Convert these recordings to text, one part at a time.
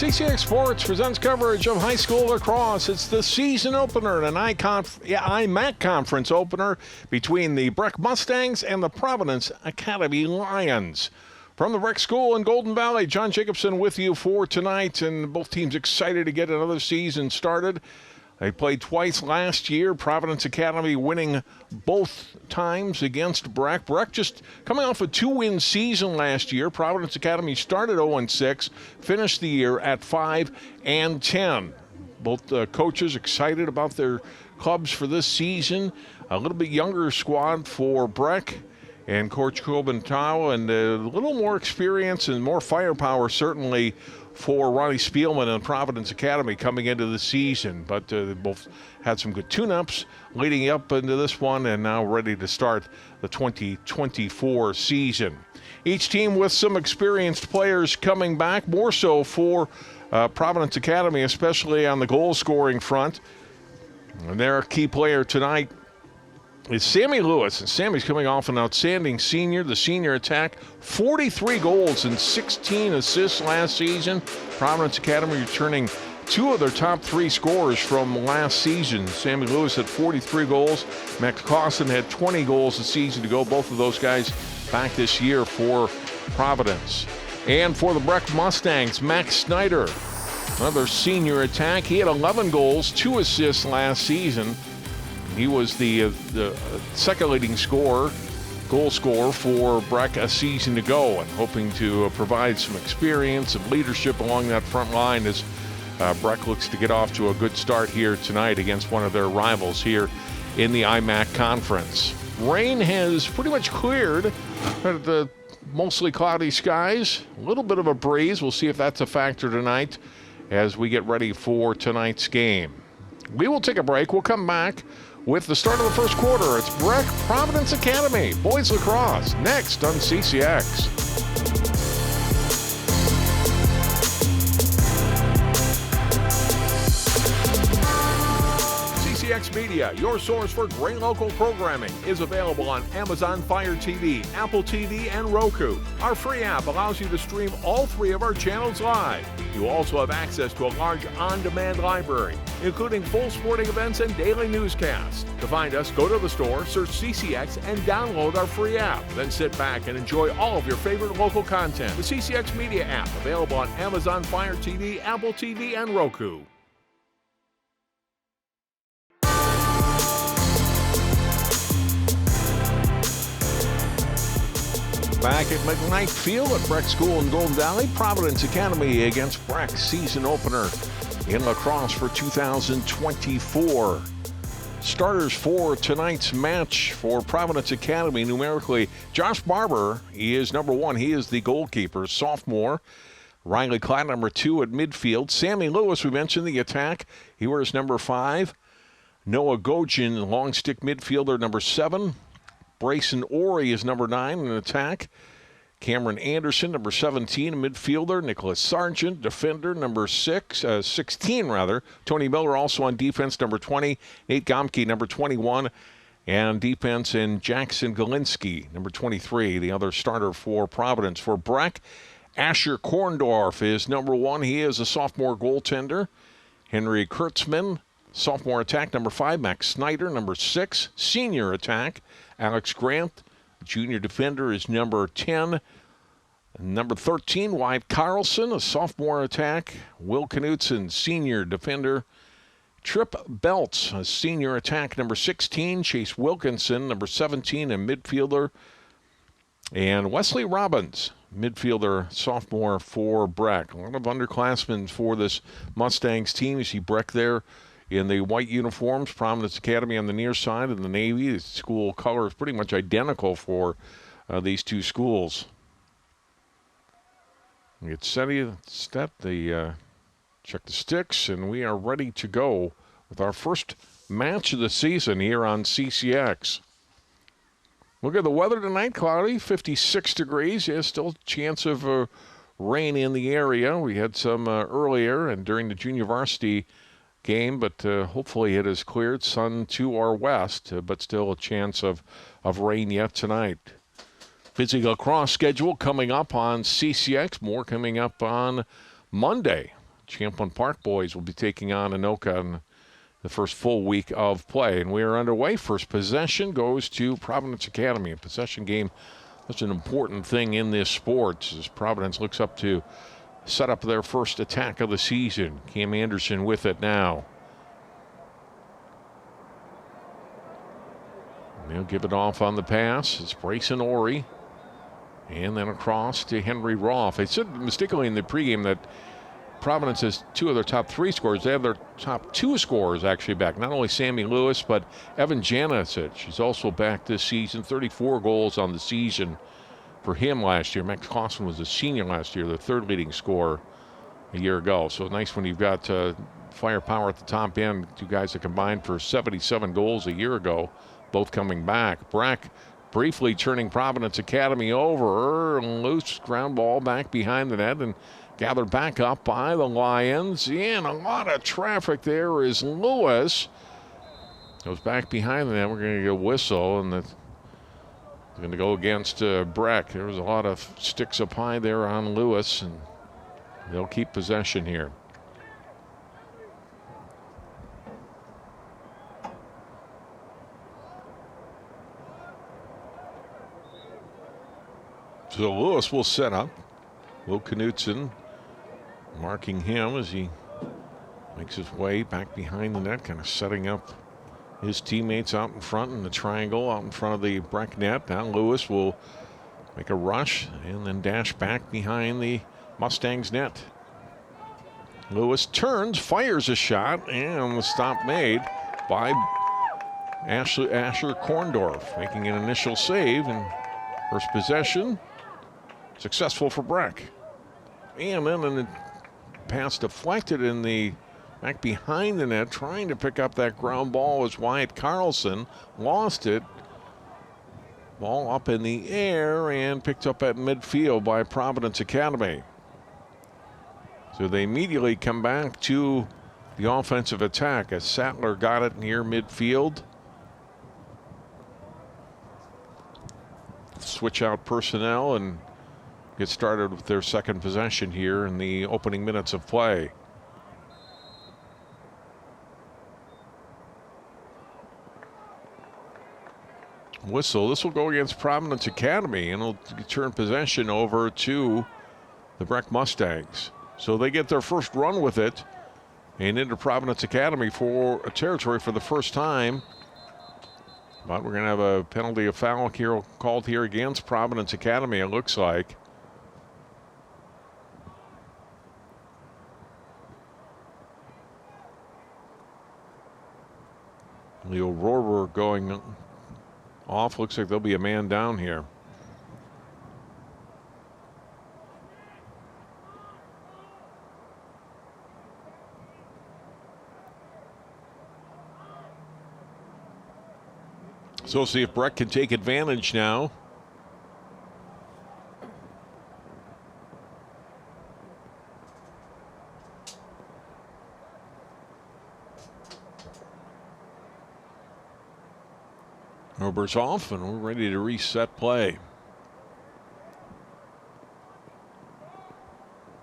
CCX Sports presents coverage of high school lacrosse. It's the season opener, an IMAC conference opener between the Breck Mustangs and the Providence Academy Lions. From the Breck School in Golden Valley, John Jacobson with you for tonight, and both teams excited to get another season started. They played twice last year, Providence Academy winning both times against Breck. Breck just coming off a 2-win season last year. Providence Academy started 0-6, finished the year at 5-10. Both coaches excited about their clubs for this season. A little bit younger squad for Breck and Coach Kubentau, and a little more experience and more firepower certainly for Ronnie Spielman and Providence Academy coming into the season. But they both had some good tune-ups leading up into this one and now ready to start the 2024 season. Each team with some experienced players coming back, more so for Providence Academy, especially on the goal-scoring front. And their key player tonight is Sammy Lewis, and Sammy's coming off an outstanding senior. The senior attack, 43 goals and 16 assists last season. Providence Academy returning two of their top three scorers from last season. Sammy Lewis had 43 goals. Max Clausen had 20 goals a season ago. Both of those guys back this year for Providence. And for the Breck Mustangs, Max Snyder, another senior attack. He had 11 goals, 2 assists last season. He was the second leading goal scorer for Breck a season ago, and hoping to provide some experience and leadership along that front line as Breck looks to get off to a good start here tonight against one of their rivals here in the IMAC Conference. Rain has pretty much cleared. The mostly cloudy skies, a little bit of a breeze. We'll see if that's a factor tonight as we get ready for tonight's game. We will take a break. We'll come back with the start of the first quarter. It's Breck Providence Academy boys lacrosse next on CCX. CCX Media, your source for great local programming, is available on Amazon Fire TV, Apple TV, and Roku. Our free app allows you to stream all 3 of our channels live. You also have access to a large on-demand library, including full sporting events and daily newscasts. To find us, go to the store, search CCX, and download our free app. Then sit back and enjoy all of your favorite local content. The CCX Media app, available on Amazon Fire TV, Apple TV, and Roku. Back at McKnight Field at Breck School in Golden Valley, Providence Academy against Breck, season opener in lacrosse for 2024. Starters for tonight's match for Providence Academy numerically, Josh Barber, he is number 1. He is the goalkeeper, sophomore. Riley Klatt, number 2 at midfield. Sammy Lewis, we mentioned the attack. He wears number 5. Noah Gojin, long stick midfielder, number 7. Brayson Orey is number 9 in attack. Cameron Anderson, number 17, a midfielder. Nicholas Sargent, defender, number 16 rather. Tony Miller also on defense, number 20. Nate Gomke, number 21. And defense in Jackson Galinsky, number 23, the other starter for Providence. For Breck, Asher Korndorf is number 1. He is a sophomore goaltender. Henry Kurtzman, sophomore attack, number 5. Max Snyder, number 6, senior attack. Alex Grant, junior defender, is number 10. Number 13, Wyatt Carlson, a sophomore attack. Will Knutson, senior defender. Trip Belts, a senior attack, number 16. Chase Wilkinson, number 17, a midfielder. And Wesley Robbins, midfielder, sophomore for Breck. A lot of underclassmen for this Mustangs team. You see Breck there in the white uniforms, Providence Academy on the near side, and the navy. The school color is pretty much identical for these two schools. We get set, check the sticks, and we are ready to go with our first match of the season here on CCX. Look at the weather tonight, cloudy, 56 degrees. Yeah, still a chance of rain in the area. We had some earlier and during the junior varsity game, but hopefully it has cleared. Sun to our west, but still a chance of rain yet tonight. Busy lacrosse schedule coming up on CCX. More coming up on Monday. Champlin Park boys will be taking on Anoka in the first full week of play. And we are underway. First possession goes to Providence Academy. A possession game, that's an important thing in this sport as Providence looks up to set up their first attack of the season. Cam Anderson with it now. And they'll give it off on the pass. It's Brayson Ori. And then across to Henry Roth. They said mistakenly in the pregame that Providence has two of their top three scorers. They have their top two scorers actually back. Not only Sammy Lewis, but Evan Janicic. She's also back this season. 34 goals on the season for him last year. Max Clausen was a senior last year, the third leading scorer a year ago. So nice when you've got firepower at the top end. Two guys that combined for 77 goals a year ago, both coming back. Breck briefly turning Providence Academy over. Loose ground ball back behind the net and gathered back up by the Lions. And a lot of traffic there as Lewis goes back behind the net. We're going to get a whistle, and that's going to go against Breck. There was a lot of sticks up high there on Lewis, and they'll keep possession here. So Lewis will set up. Will Knutson marking him as he makes his way back behind the net, kind of setting up his teammates out in front in the triangle out in front of the Breck net. Now Lewis will make a rush and then dash back behind the Mustangs net. Lewis turns, fires a shot, and the stop made by Asher Korndorf, making an initial save, and first possession successful for Breck. And then the pass deflected in the back behind the net, trying to pick up that ground ball was Wyatt Carlson. Lost it. Ball up in the air and picked up at midfield by Providence Academy. So they immediately come back to the offensive attack as Sattler got it near midfield. Switch out personnel and get started with their second possession here in the opening minutes of play. Whistle. This will go against Providence Academy, and it'll turn possession over to the Breck Mustangs. So they get their first run with it and into Providence Academy for a territory for the first time. But we're going to have a penalty, a foul here called here against Providence Academy, it looks like. Leo Rohrer going off. Looks like there'll be a man down here. So we'll see if Breck can take advantage now. Robert's off, and we're ready to reset play.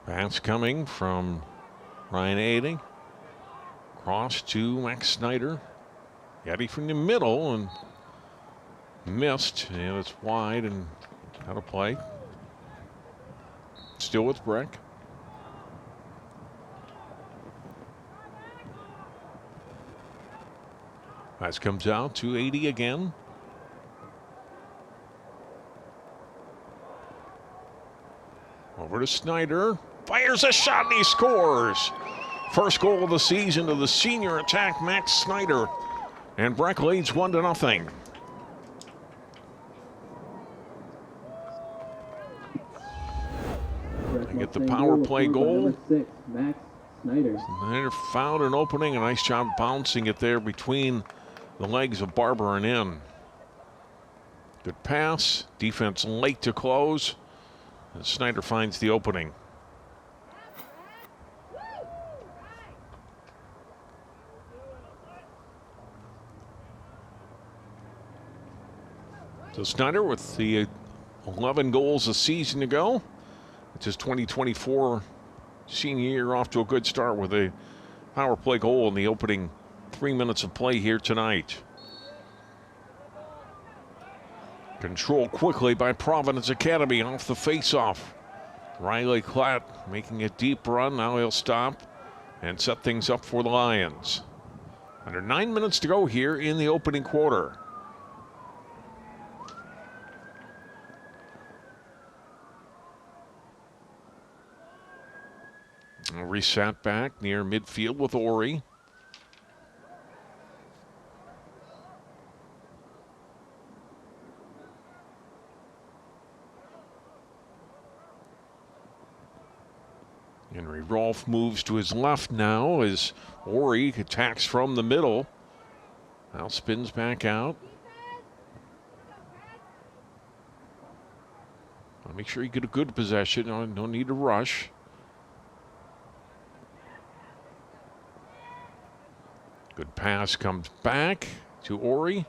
Pass coming from Ryan Ading. Cross to Max Snyder. Getty from the middle and missed, and it's wide and out of play. Still with Breck. Pass comes out to 80 again. Over to Snyder. Fires a shot and he scores. First goal of the season to the senior attack, Max Snyder. And Breck leads 1-0. Get the power play goal. Max Snyder. Snyder found an opening. A nice job bouncing it there between the legs of Barber and in. Good pass. Defense late to close. And Snyder finds the opening. So Snyder with the 11 goals a season ago. It's his 2024 senior year off to a good start with a power play goal in the opening 3 minutes of play here tonight. Controlled quickly by Providence Academy off the faceoff. Riley Klatt making a deep run. Now he'll stop and set things up for the Lions. Under 9 minutes to go here in the opening quarter. A reset back near midfield with Ori. Henry Rolfe moves to his left now as Ori attacks from the middle. Now spins back out. Make sure you get a good possession. No need to rush. Good pass comes back to Ori.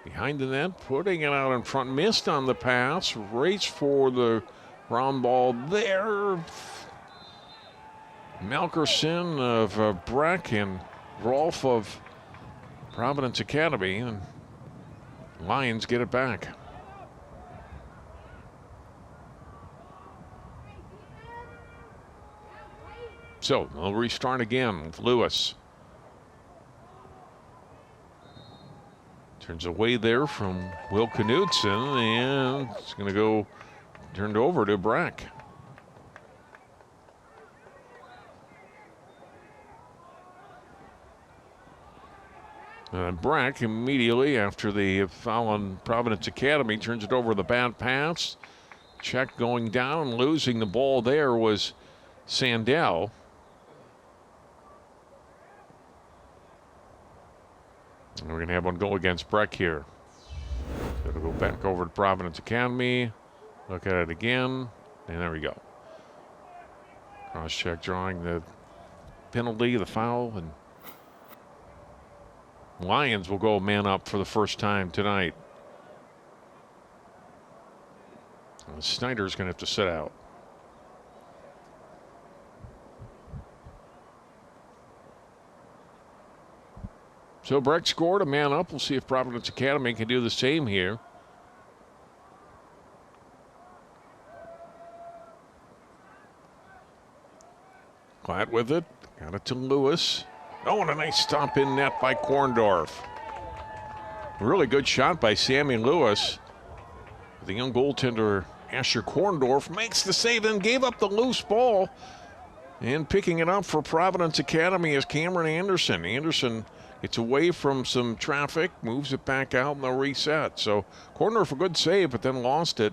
Behind the net, putting it out in front. Missed on the pass. Race for the ground ball there. Melkerson of Breck and Rolfe of Providence Academy. And Lions get it back. So they'll restart again with Lewis. Turns away there from Will Knudsen, and it's going to go turned over to Breck. Breck immediately after the foul on Providence Academy turns it over the bad pass. Check going down, losing the ball there was Sandell. And we're going to have one goal against Breck here. So it'll go back over to Providence Academy. Look at it again. And there we go. Cross check drawing the penalty, the foul. And Lions will go man up for the first time tonight. And Snyder's going to have to sit out. So Breck scored a man up. We'll see if Providence Academy can do the same here. Glad with it. Got it to Lewis. Oh, and a nice stop in net by Korndorf. Really good shot by Sammy Lewis. The young goaltender Asher Korndorf makes the save and gave up the loose ball. And picking it up for Providence Academy is Cameron Anderson. Anderson gets away from some traffic, moves it back out, and they'll reset. So Korndorf a good save, but then lost it,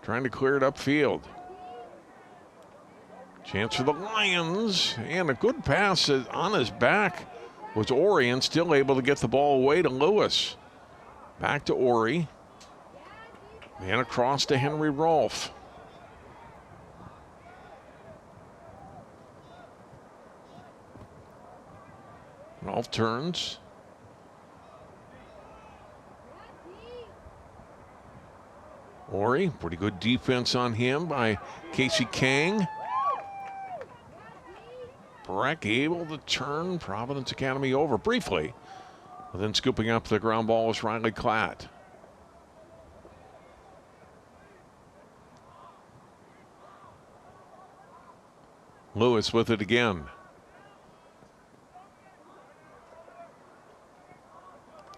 trying to clear it upfield. Chance for the Lions, and a good pass on his back was Ori, and still able to get the ball away to Lewis. Back to Ori, and across to Henry Rolfe. Rolfe turns. Ori, pretty good defense on him by Casey Kang. Breck able to turn Providence Academy over briefly. But then scooping up the ground ball is Riley Klatt. Lewis with it again.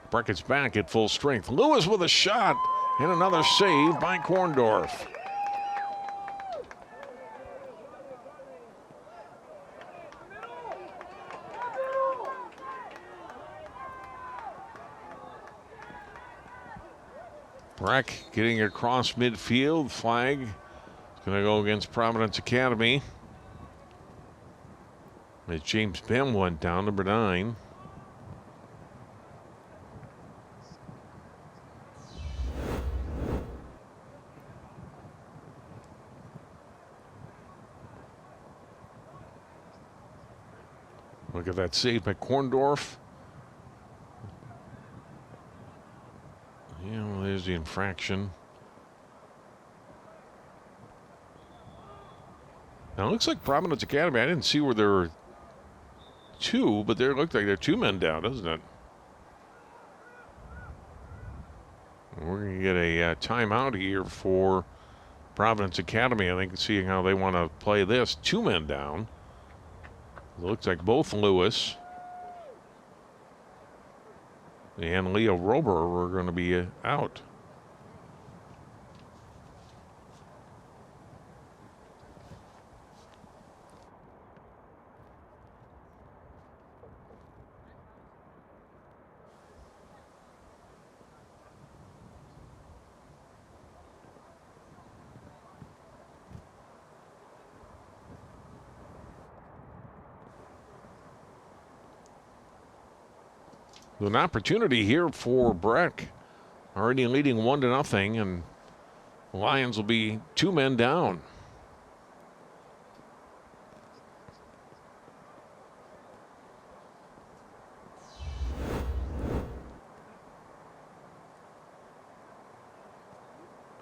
Breck is back at full strength. Lewis with a shot and another save by Korndorf. Breck getting across midfield. Flag is going to go against Providence Academy. As James Bem went down, number 9. Look at that save by Korndorf. Yeah, well, there's the infraction. Now it looks like Providence Academy. I didn't see where there were two, but there looked like there are two men down, doesn't it? We're going to get a timeout here for Providence Academy. I think seeing how they want to play this. Two men down. It looks like both Lewis and Leo Rober were going to be out. An opportunity here for Breck, already leading 1-0, and the Lions will be two men down.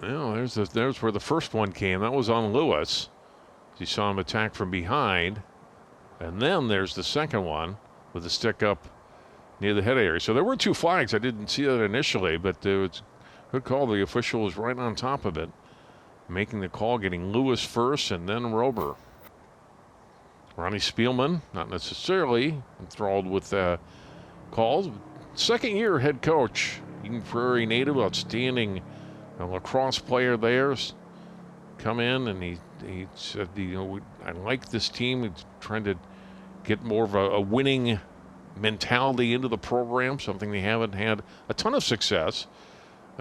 Well, there's where the first one came. That was on Lewis. You saw him attack from behind. And then there's the second one with the stick up near the head area. So there were two flags. I didn't see that initially, but it was a good call. The official was right on top of it, making the call, getting Lewis first and then Rober. Ronnie Spielman, not necessarily enthralled with calls. Second-year head coach, Eden Prairie native, outstanding lacrosse player there. Come in and he said, I like this team. He's trying to get more of a winning mentality into the program, something they haven't had a ton of success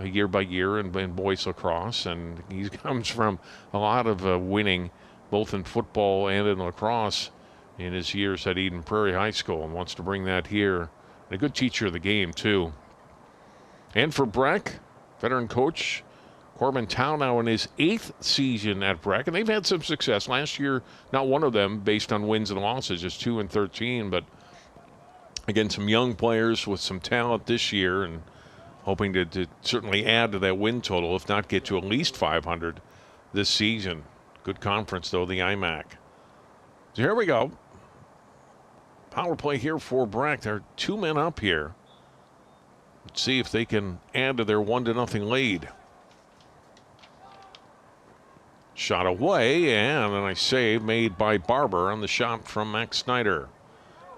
year by year in boys lacrosse. And he comes from a lot of winning, both in football and in lacrosse in his years at Eden Prairie High School, and wants to bring that here. And a good teacher of the game, too. And for Breck, veteran coach Corbin Tao now in his 8th season at Breck, and they've had some success. Last year, not one of them based on wins and losses, just 2-13, but again, some young players with some talent this year, and hoping to certainly add to that win total, if not get to at least 500 this season. Good conference, though, the IMAC. So here we go. Power play here for Breck. There are two men up here. Let's see if they can add to their 1-0 lead. Shot away, and a nice save made by Barber on the shot from Max Snyder.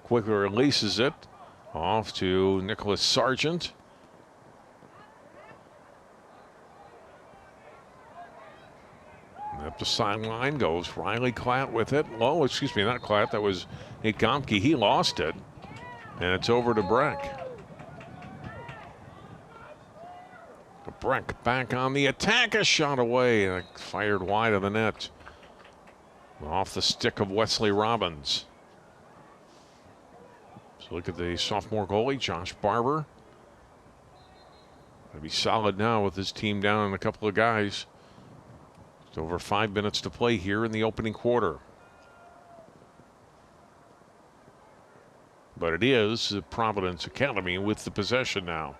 Quickly releases it off to Nicholas Sargent. Up the sideline goes Riley Klatt with it. Oh, excuse me, not Klatt. That was Nate Gomke. He lost it, and it's over to Breck. Breck back on the attack. A shot away, fired wide of the net. Off the stick of Wesley Robbins. So look at the sophomore goalie, Josh Barber. Gonna be solid now with his team down and a couple of guys. It's over 5 minutes to play here in the opening quarter. But it is the Providence Academy with the possession now.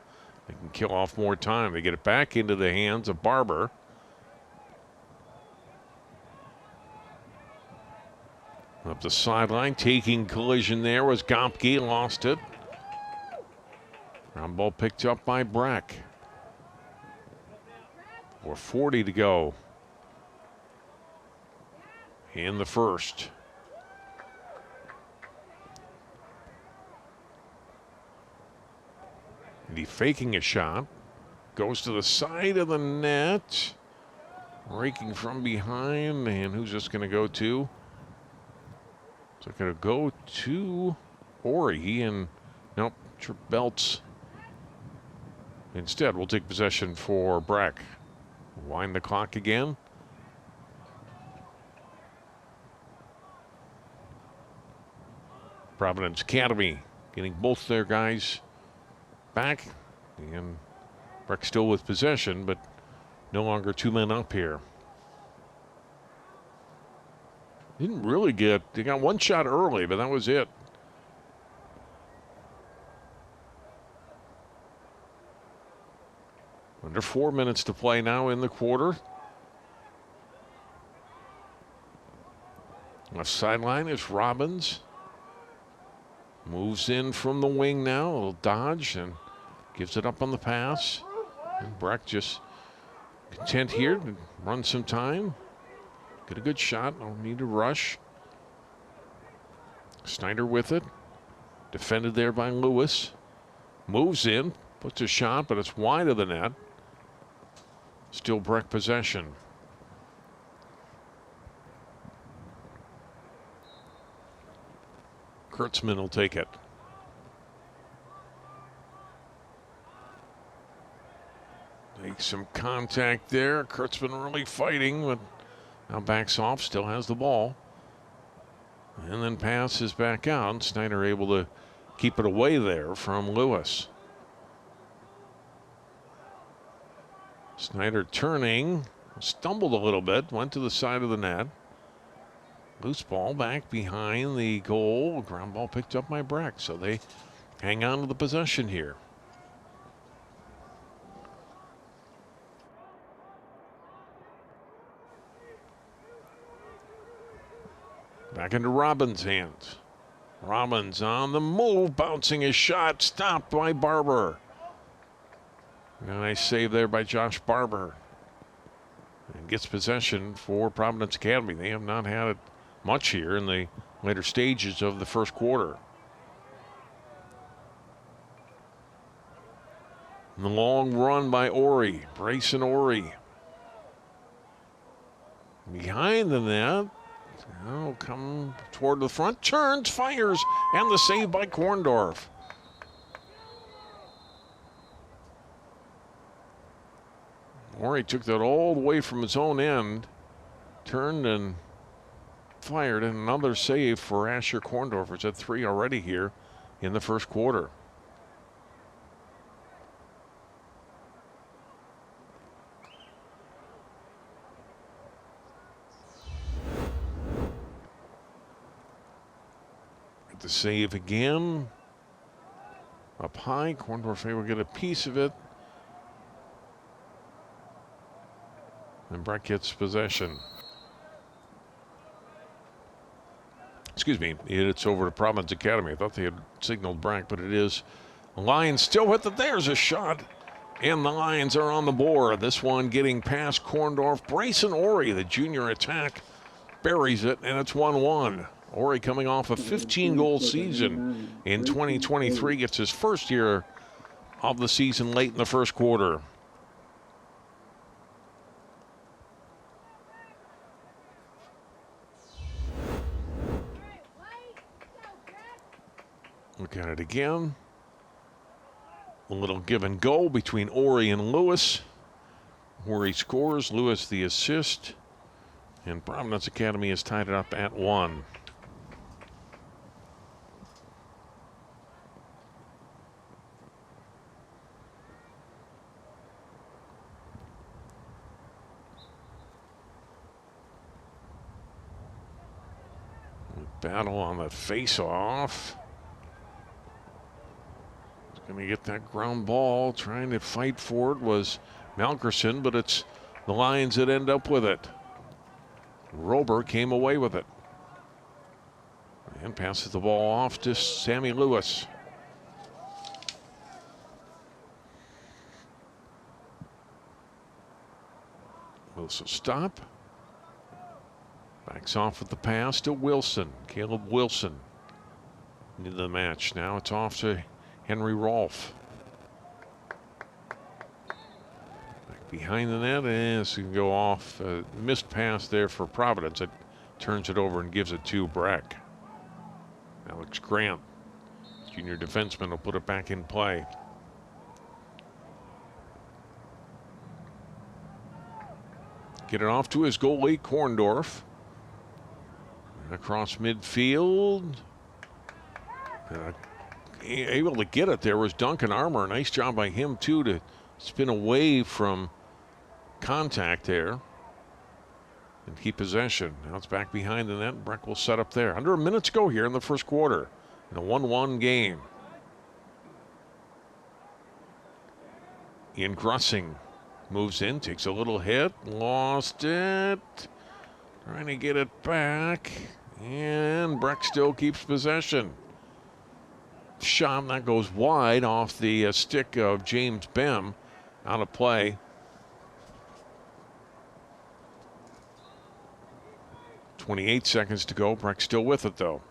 They can kill off more time. They get it back into the hands of Barber. Up the sideline, taking collision there was Gomke, lost it. Ground ball picked up by Breck. 4:40 to go in the first. And he faking a shot. Goes to the side of the net. Raking from behind. And who's this going to go to? It's going to go to Ori. And nope, Belts. Instead, we'll take possession for Breck. Wind the clock again. Providence Academy getting both their guys back, and Breck still with possession, but no longer two men up here. Didn't really they got one shot early, but that was it. Under 4 minutes to play now in the quarter. Left sideline is Robbins. Moves in from the wing now, a little dodge, and gives it up on the pass. And Breck just content here to run some time. Get a good shot, don't need to rush. Snyder with it. Defended there by Lewis. Moves in, puts a shot, but it's wide of the net. Still Breck possession. Kurtzman will take it. Makes some contact there. Kurtzman really fighting, but now backs off, still has the ball. And then passes back out. Snyder able to keep it away there from Lewis. Snyder turning, stumbled a little bit, went to the side of the net. Loose ball back behind the goal. Ground ball picked up by Breck, so they hang on to the possession here. Back into Robbins' hands. Robbins on the move, bouncing his shot, stopped by Barber. Nice save there by Josh Barber. And gets possession for Providence Academy. They have not had it much here in the later stages of the first quarter. And the long run by Ori, Brayson Ori. Behind the net. Now come toward the front, turns, fires, and the save by Korndorf. Ori took that all the way from his own end, turned and fired, and another save for Asher Korndorf. It's at 3 already here in the first quarter. The save again. Up high, Korndorf able to get a piece of it. And Breck gets possession. Excuse me, it's over to Providence Academy. I thought they had signaled Breck, but it is Lions still with it. There's a shot, and the Lions are on the board. This one getting past Korndorf. Brayson Ori, the junior attack, buries it, and it's 1-1. Ori coming off a 15-goal season in 2023, gets his first year of the season late in the first quarter. Look at it again. A little give and go between Ori and Lewis. Ori scores, Lewis the assist, and Providence Academy has tied it up at 1. Battle on the face-off. He's going to get that ground ball. Trying to fight for it was Malkerson, but it's the Lions that end up with it. Rober came away with it. And passes the ball off to Sammy Lewis. Lewis will stop. Backs off with the pass to Wilson. Caleb Wilson into the match. Now it's off to Henry Rolfe. Back behind the net, and this can go off. Missed pass there for Providence. It turns it over and gives it to Breck. Alex Grant, junior defenseman, will put it back in play. Get it off to his goalie, Korndorf. Across midfield. Able to get it there was Duncan Armour. Nice job by him, too, to spin away from contact there and keep possession. Now it's back behind the net. Breck will set up there. Under a minute to go here in the first quarter in a 1-1 game. Ian Grussing moves in, takes a little hit, lost it. Trying to get it back. And Breck still keeps possession. Shot that goes wide off the stick of James Bem. Out of play. 28 seconds to go. Breck still with it, though.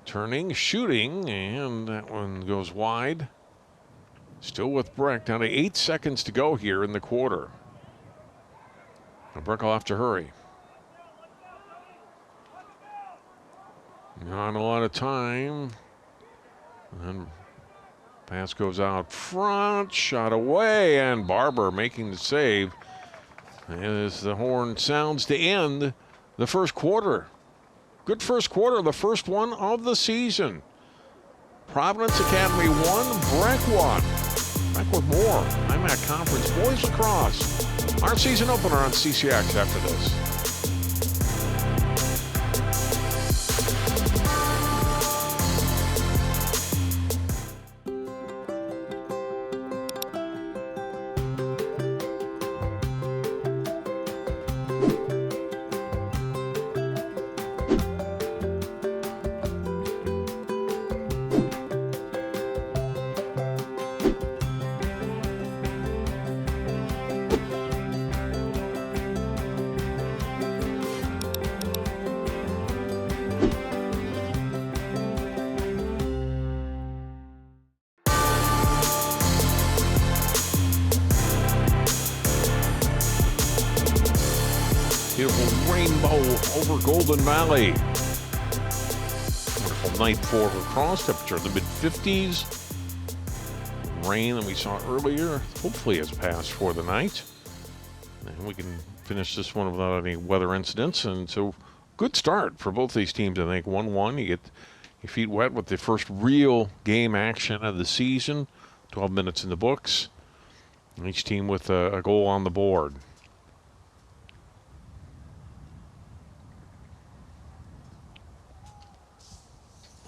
Turning, shooting, and that one goes wide. Still with Breck. Down to 8 seconds to go here in the quarter. Breck will have to hurry. Not a lot of time. And pass goes out front, shot away, and Barber making the save. As the horn sounds to end the first quarter. Good first quarter, the first one of the season. Providence Academy 1, Breck 1. Back with more IMAC Conference Boys Lacrosse. Our season opener on CCX after this. Beautiful rainbow over Golden Valley. Wonderful night for lacrosse. Temperature in the mid-50s. Rain that we saw earlier hopefully has passed for the night. And we can finish this one without any weather incidents. And so good start for both these teams, I think. 1-1. You get your feet wet with the first real game action of the season. 12 minutes in the books. And each team with a goal on the board.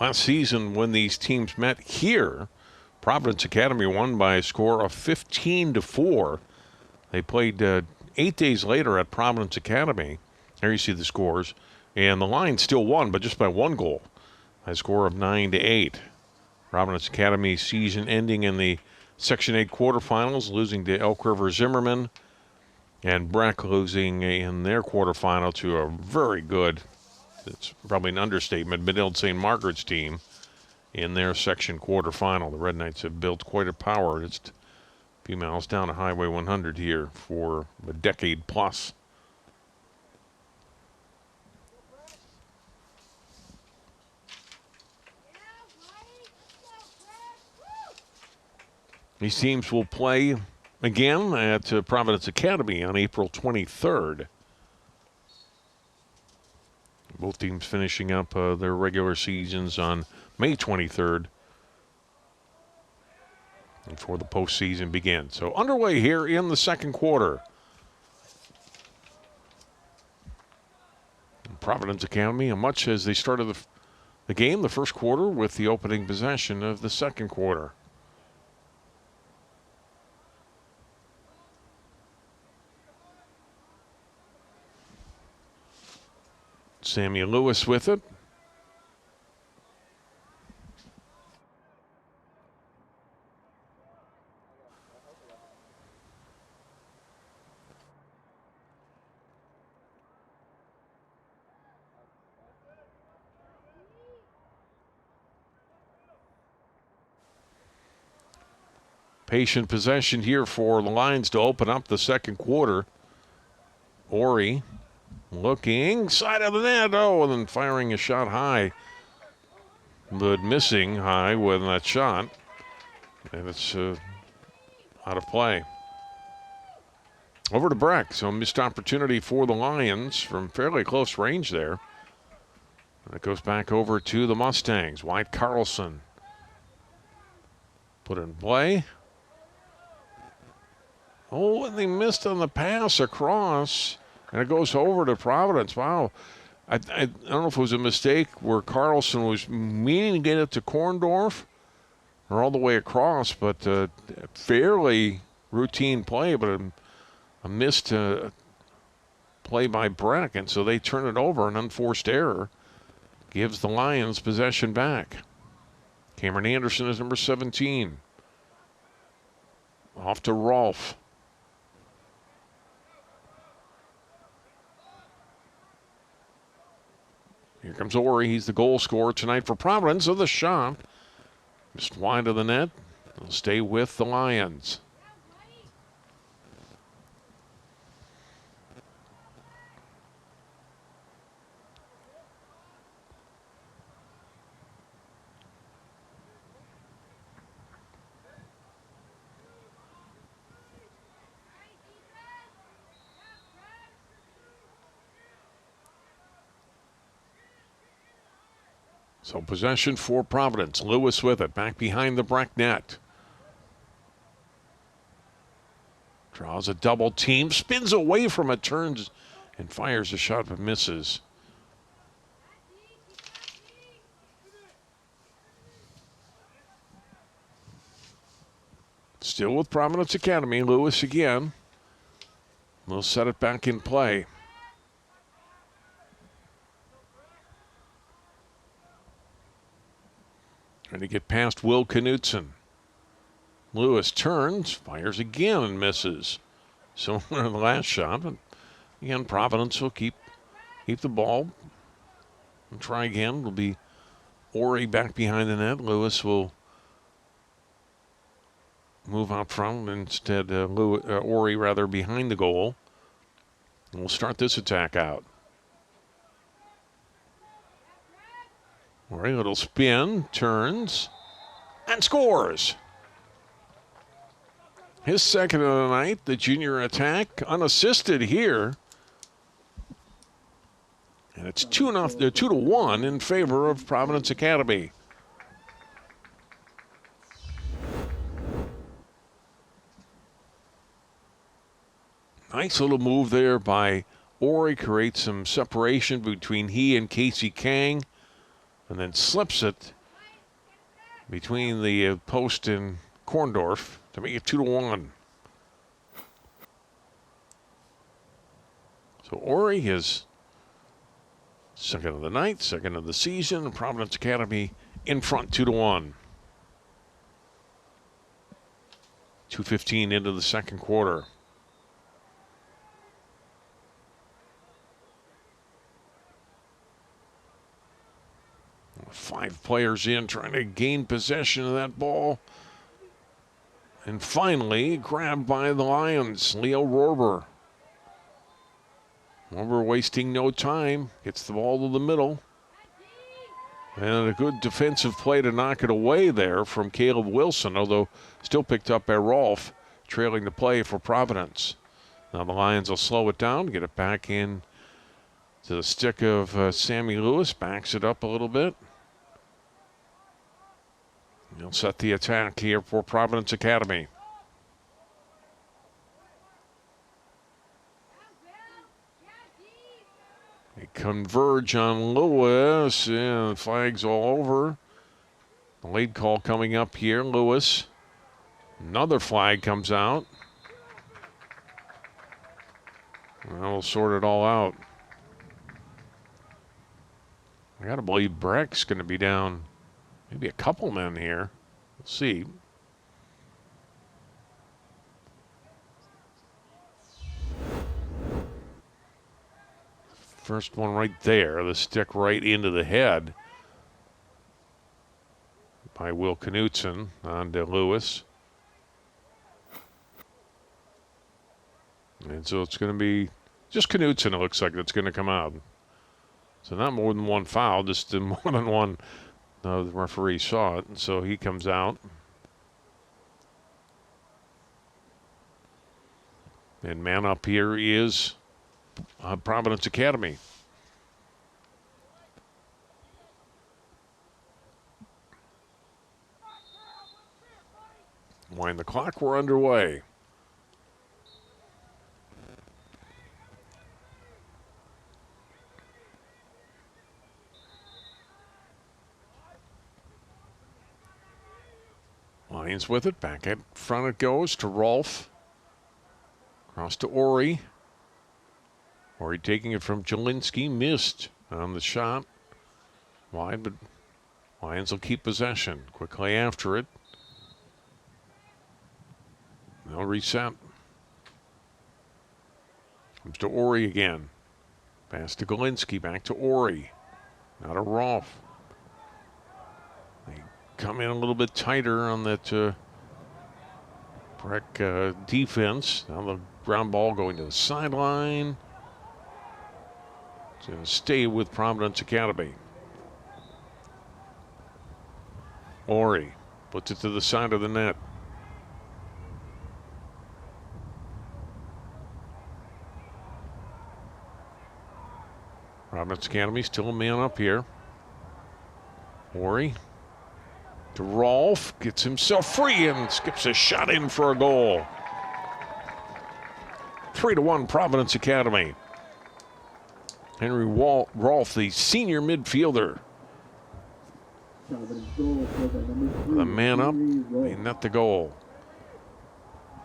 Last season, when these teams met here, Providence Academy won by a score of 15-4. They played 8 days later at Providence Academy. There you see the scores. And the Lions still won, but just by 1 goal. A score of 9-8. Providence Academy season ending in the Section 8 quarterfinals, losing to Elk River Zimmerman. And Breck losing in their quarterfinal to a very good, it's probably an understatement, Benilde St. Margaret's team in their section quarterfinal. The Red Knights have built quite a power. Just a few miles down to Highway 100 here for a decade plus. These teams will play again at Providence Academy on April 23rd. Both teams finishing up their regular seasons on May 23rd before the postseason begins. So underway here in the second quarter. Providence Academy, much as they started the game, the first quarter, with the opening possession of the second quarter. Sammy Lewis with it. Patient possession here for the Lions to open up the second quarter. Ori looking, side of the net, and then firing a shot high. But missing high with that shot. And it's out of play. Over to Breck, so missed opportunity for the Lions from fairly close range there. And it goes back over to the Mustangs. Wyatt Carlson put in play. Oh, and they missed on the pass across. And it goes over to Providence. Wow. I don't know if it was a mistake where Carlson was meaning to get it to Korndorf or all the way across, but fairly routine play, but a missed play by Breck, and so they turn it over. An unforced error gives the Lions possession back. Cameron Anderson is number 17. Off to Rolfe. Here comes Ori. He's the goal scorer tonight for Providence. So the shot just wide of the net. He'll stay with the Lions. So possession for Providence. Lewis with it. Back behind the Breck net. Draws a double team. Spins away from it. Turns and fires a shot but misses. Still with Providence Academy. Lewis again. We'll set it back in play. Trying to get past Will Knutson. Lewis turns, fires again and misses. Similar to the last shot, but again, Providence will keep the ball and try again. It'll be Ori back behind the net. Lewis will move out front. Instead, Ori rather behind the goal. And we'll start this attack out. Ori, little spin, turns, and scores. His second of the night, the junior attack, unassisted here. And it's 2-1 in favor of Providence Academy. Nice little move there by Ori, creates some separation between he and Casey Kang, and then slips it between the post and Korndorf to make it 2-1. So Ori is second of the night, second of the season. Providence Academy in front 2-1. 2:15 into the second quarter. Five players in trying to gain possession of that ball. And finally grabbed by the Lions, Leo Rorber. Rorber wasting no time, gets the ball to the middle. And a good defensive play to knock it away there from Caleb Wilson, although still picked up by Rolfe, trailing the play for Providence. Now the Lions will slow it down, get it back in to the stick of Sammy Lewis, backs it up a little bit. He'll set the attack here for Providence Academy. They converge on Lewis, and flags all over. The late call coming up here, Lewis. Another flag comes out. We'll sort it all out. I got to believe Breck's going to be down maybe a couple men here. We'll see. First one right there, the stick right into the head by Will Knutson on to Lewis. And so it's going to be just Knutson, it looks like, that's going to come out. So not more than one foul, just more than one. The referee saw it, and so he comes out. And man up here is Providence Academy. Wind the clock, we're underway. Lions with it. Back at front it goes to Rolfe. Cross to Ori. Ori taking it from Jelinski. Missed on the shot. Wide, but Lions will keep possession. Quickly after it. They'll reset. Comes to Ori again. Pass to Jelinski. Back to Ori. Now to Rolfe. They come in a little bit tighter on that Breck defense. Now the ground ball going to the sideline. It's going to stay with Providence Academy. Ori puts it to the side of the net. Providence Academy still a man up here. Ori to Rolfe, gets himself free and skips a shot in for a goal. 3-1 Providence Academy. Henry Rolfe, the senior midfielder. The man up, they net the goal.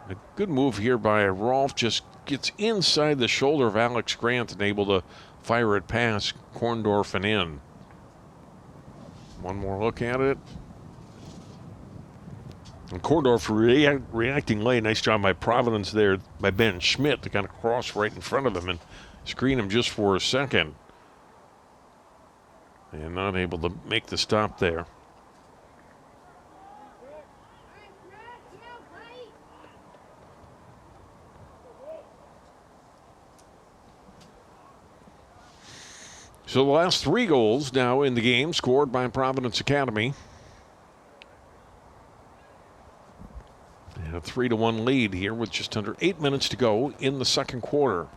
A good move here by Rolfe, just gets inside the shoulder of Alex Grant and able to fire it past Korndorf and in. One more look at it. And Korndorf reacting late. Nice job by Providence there, by Ben Schmidt to kind of cross right in front of him and screen him just for a second. And not able to make the stop there. So the last 3 goals now in the game scored by Providence Academy. And a 3-1 lead here with just under 8 minutes to go in the second quarter.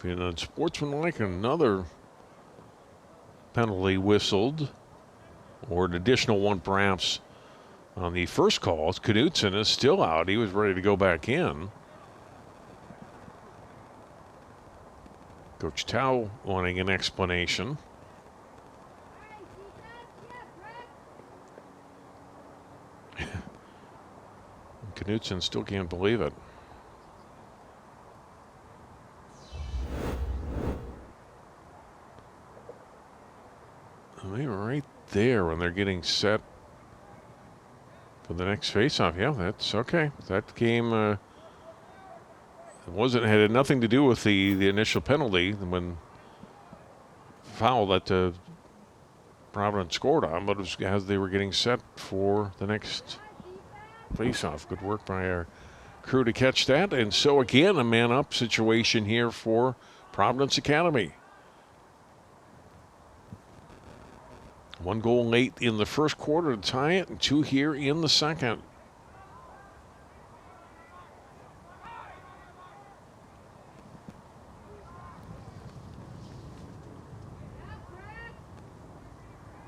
And unsportsmanlike, another penalty whistled, or an additional one perhaps on the first call. Knutson is still out. He was ready to go back in. Coach Tao wanting an explanation. Knutson still can't believe it. They were right there when they're getting set for the next faceoff. Yeah, that's okay. That game had nothing to do with the initial penalty when foul that Providence scored on, but it was as they were getting set for the next faceoff. Good work by our crew to catch that. And so again, a man-up situation here for Providence Academy. 1 goal late in the first quarter to tie it, and 2 here in the second.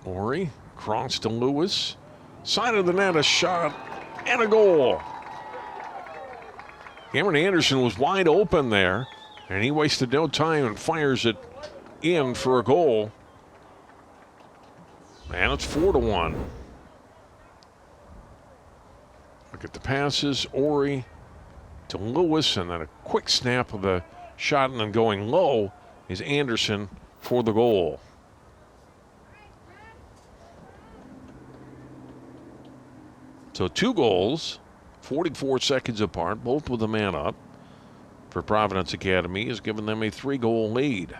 Ori, cross to Lewis. Side of the net, a shot, and a goal. Cameron Anderson was wide open there, and he wasted no time and fires it in for a goal. And it's 4-1. Look at the passes. Ori to Lewis, and then a quick snap of the shot, and then going low is Anderson for the goal. So 2 goals, 44 seconds apart, both with a man up for Providence Academy, has given them a 3-goal lead.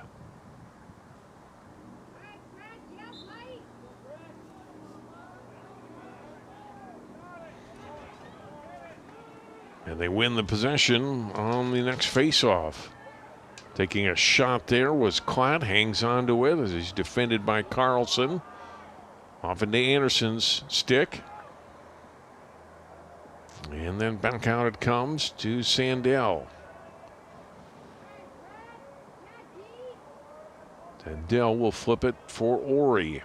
And they win the possession on the next faceoff. Taking a shot there was Klatt, hangs on to it as he's defended by Carlson. Off into Anderson's stick. And then back out it comes to Sandell. And Dell will flip it for Ori.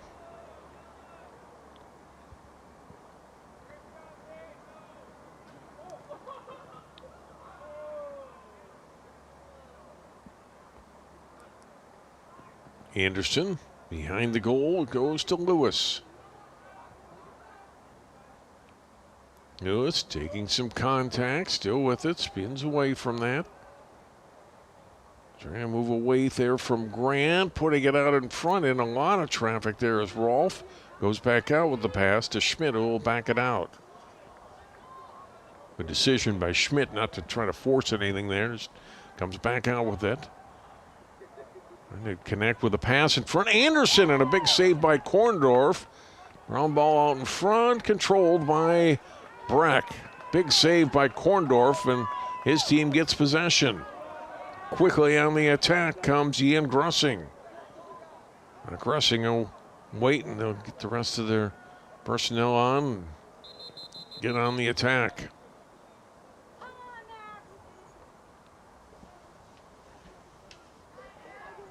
Anderson behind the goal goes to Lewis. Lewis taking some contact, still with it, spins away from that. Trying to move away there from Grant, putting it out in front in a lot of traffic there as Rolfe goes back out with the pass to Schmidt, who will back it out. A decision by Schmidt not to try to force anything there, just comes back out with it. Trying to connect with the pass in front. Anderson and a big save by Korndorf. Round ball out in front, controlled by Breck. Big save by Korndorf, and his team gets possession. Quickly on the attack comes Ian Grussing. Grussing will wait, and they'll get the rest of their personnel on and get on the attack.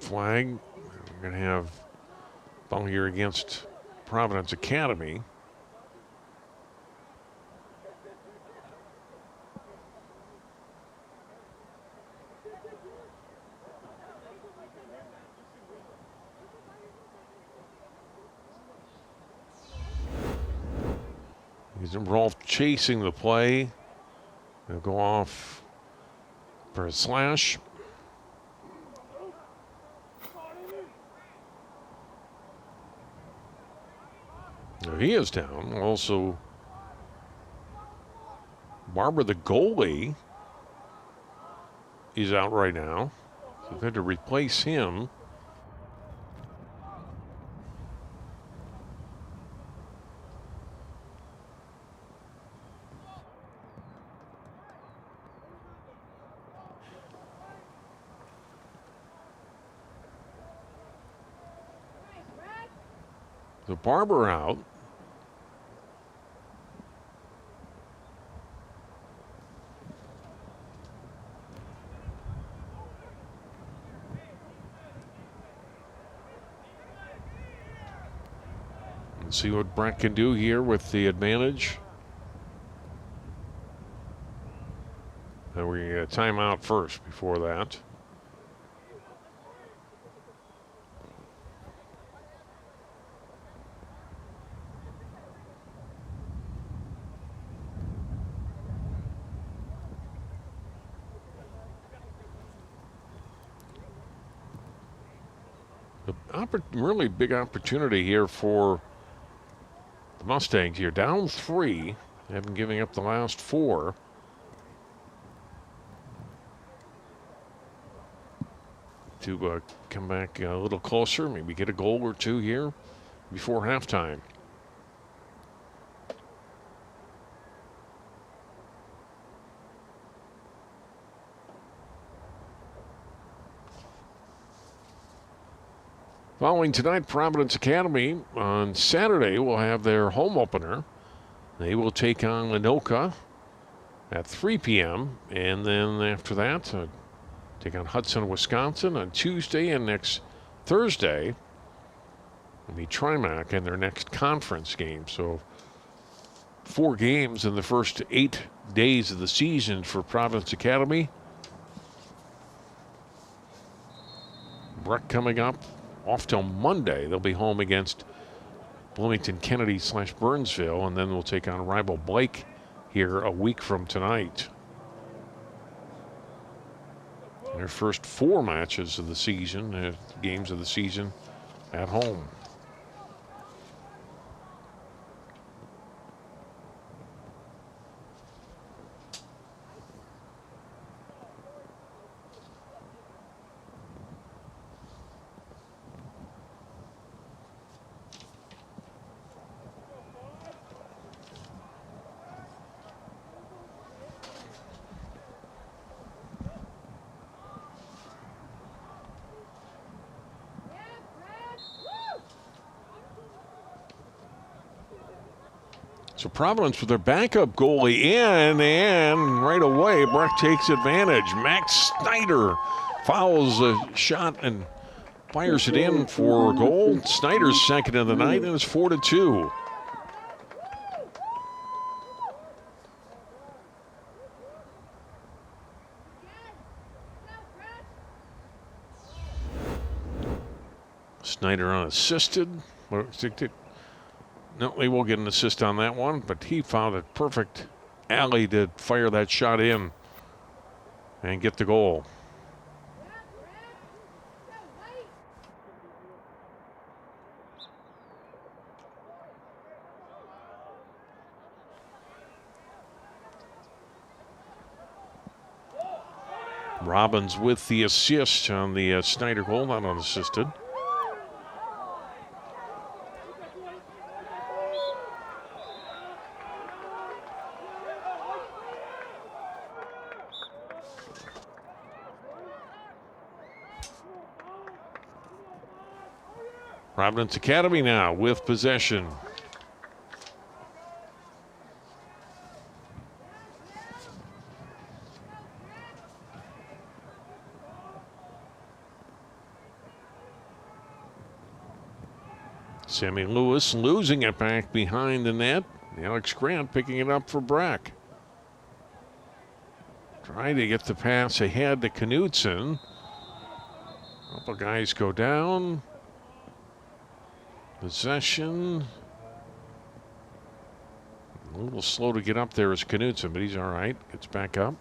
Flag. We're going to have ball here against Providence Academy. He's Rolfe chasing the play. They'll go off for a slash. Now he is down. Also, Barber, the goalie, is out right now. So they've had to replace him. The Barber out. Let's see what Breck can do here with the advantage. And we get a timeout first before that. Really big opportunity here for the Mustangs here. Down 3, they have been giving up the last 4. To come back a little closer, maybe get a goal or two here before halftime. Following tonight, Providence Academy on Saturday will have their home opener. They will take on Lenoka at 3 p.m. And then after that, take on Hudson, Wisconsin on Tuesday, and next Thursday will be Trimac in their next conference game. So 4 games in the first 8 days of the season for Providence Academy. Breck coming up. Off till Monday. They'll be home against Bloomington Kennedy / Burnsville, and then we'll take on rival Blake here a week from tonight. Their first 4 matches of the season, games of the season at home. So Providence with their backup goalie in, and right away Breck takes advantage. Max Snyder fouls a shot and fires it in for a goal. Snyder's second of the night, and it's 4-2. Snyder unassisted. No, he will get an assist on that one, but he found a perfect alley to fire that shot in and get the goal. Robbins with the assist on the Snyder goal, not unassisted. Providence Academy now with possession. Sammy Lewis losing it back behind the net. Alex Grant picking it up for Breck. Trying to get the pass ahead to Knutson. A couple guys go down. Possession. A little slow to get up there is Knutson, but he's all right. Gets back up.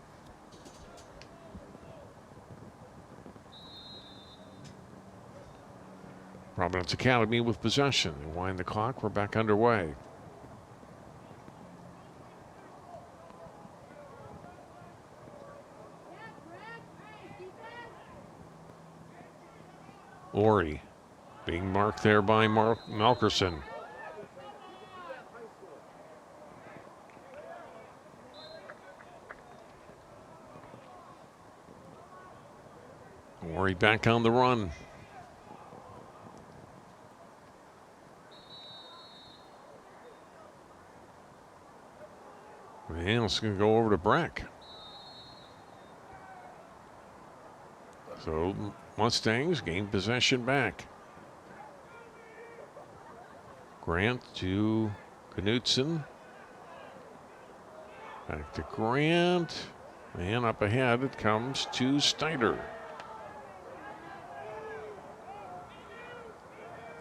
Providence Academy with possession. They wind the clock. We're back underway. Laurie being marked there by Malkerson. Laurie back on the run. And it's going to go over to Breck. So Mustangs gain possession back. Grant to Knutson. Back to Grant. And up ahead it comes to Snyder.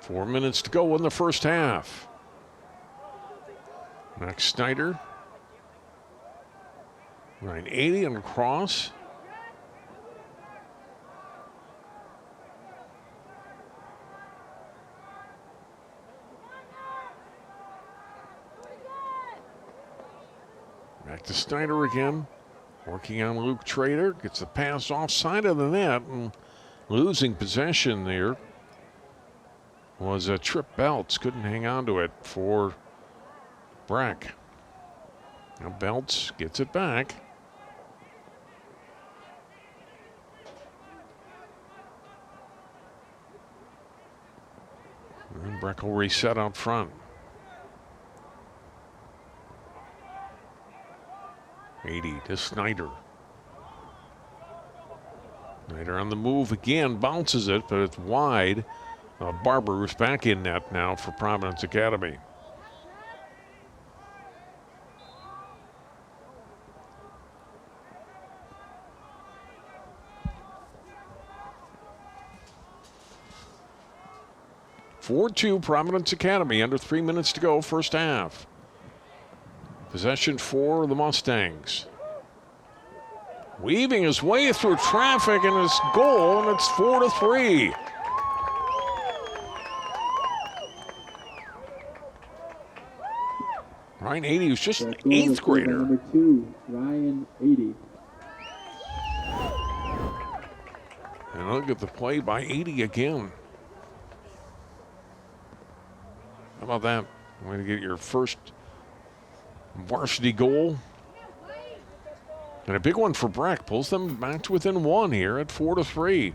4 minutes to go in the first half. Next Snyder. Line 80 on the cross. Back to Snyder again. Working on Luke Trader. Gets the pass offside of the net and losing possession there was a Trip Belts. Couldn't hang on to it for Breck. Now Belts gets it back. And Breck will reset out front. 80 to Snyder. Snyder on the move again, bounces it, but it's wide. Barber is back in net now for Providence Academy. (4-2) Providence Academy, under 3 minutes to go, first half. Possession for the Mustangs. Weaving his way through traffic and his goal, and it's 4-3. Ryan 80 was just an 8th grader. Number 2, Ryan 80. And look at the play by 80 again. How about that? I'm going to get your first varsity goal. And a big one for Breck. Pulls them back to within 1 here at 4-3.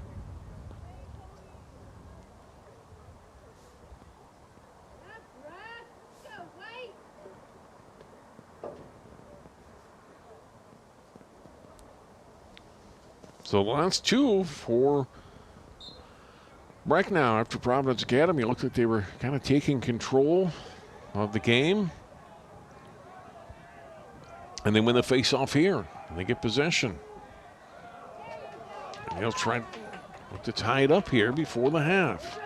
So the last 2 for Breck now, after Providence Academy, looked like they were kind of taking control of the game. And they win the face-off here. And they get possession. And they'll try to tie it up here before the half.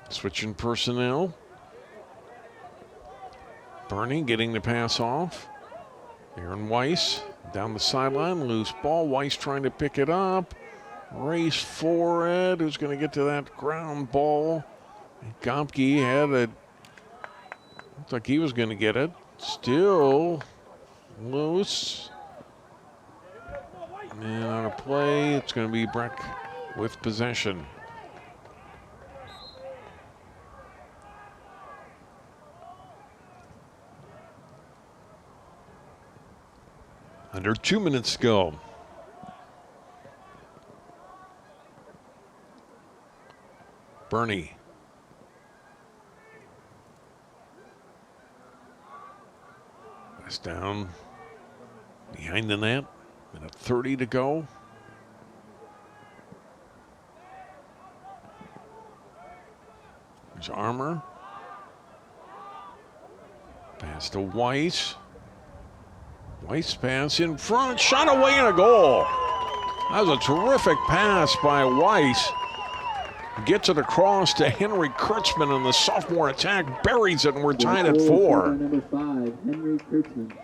Switching personnel. Bernie getting the pass off. Aaron Weiss down the sideline. Loose ball. Weiss trying to pick it up. Race for it. Who's going to get to that ground ball? Gomke had it. Looked like he was going to get it. Still loose. And on a play, it's going to be Breck with possession. Under 2 minutes to go. Bernie. Pass down behind the net. Minute 30 to go. There's Armour. Pass to Weiss. Weiss pass in front. Shot away and a goal. That was a terrific pass by Weiss. Gets it across to Henry Kurtzman, and the sophomore attack buries it, and we're tied at 4. Number 5, Henry Kurtzman.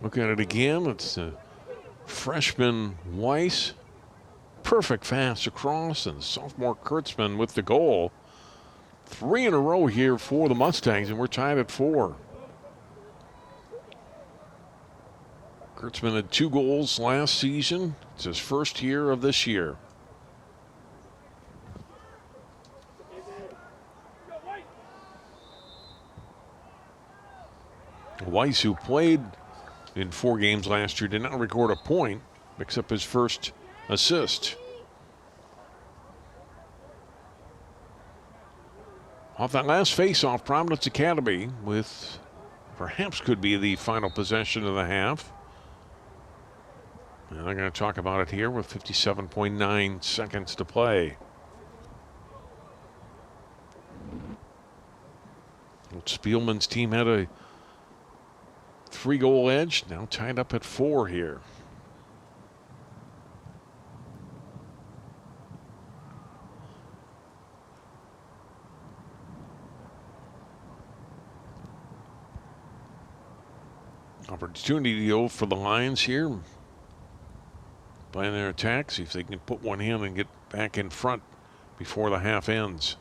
Look at it again. It's freshman Weiss. Perfect pass across, and sophomore Kurtzman with the goal. 3 in a row here for the Mustangs, and we're tied at 4. Kurtzman had 2 goals last season. It's his first year of this year. Weiss, who played in 4 games last year, did not record a point, picks up his first assist. Off that last face-off, Providence Academy with perhaps could be the final possession of the half. And I'm going to talk about it here with 57.9 seconds to play. Old Spielman's team had a 3-goal edge, now tied up at 4 here. Opportunity though for the Lions here. Playing their attack, see if they can put one in and get back in front before the half ends.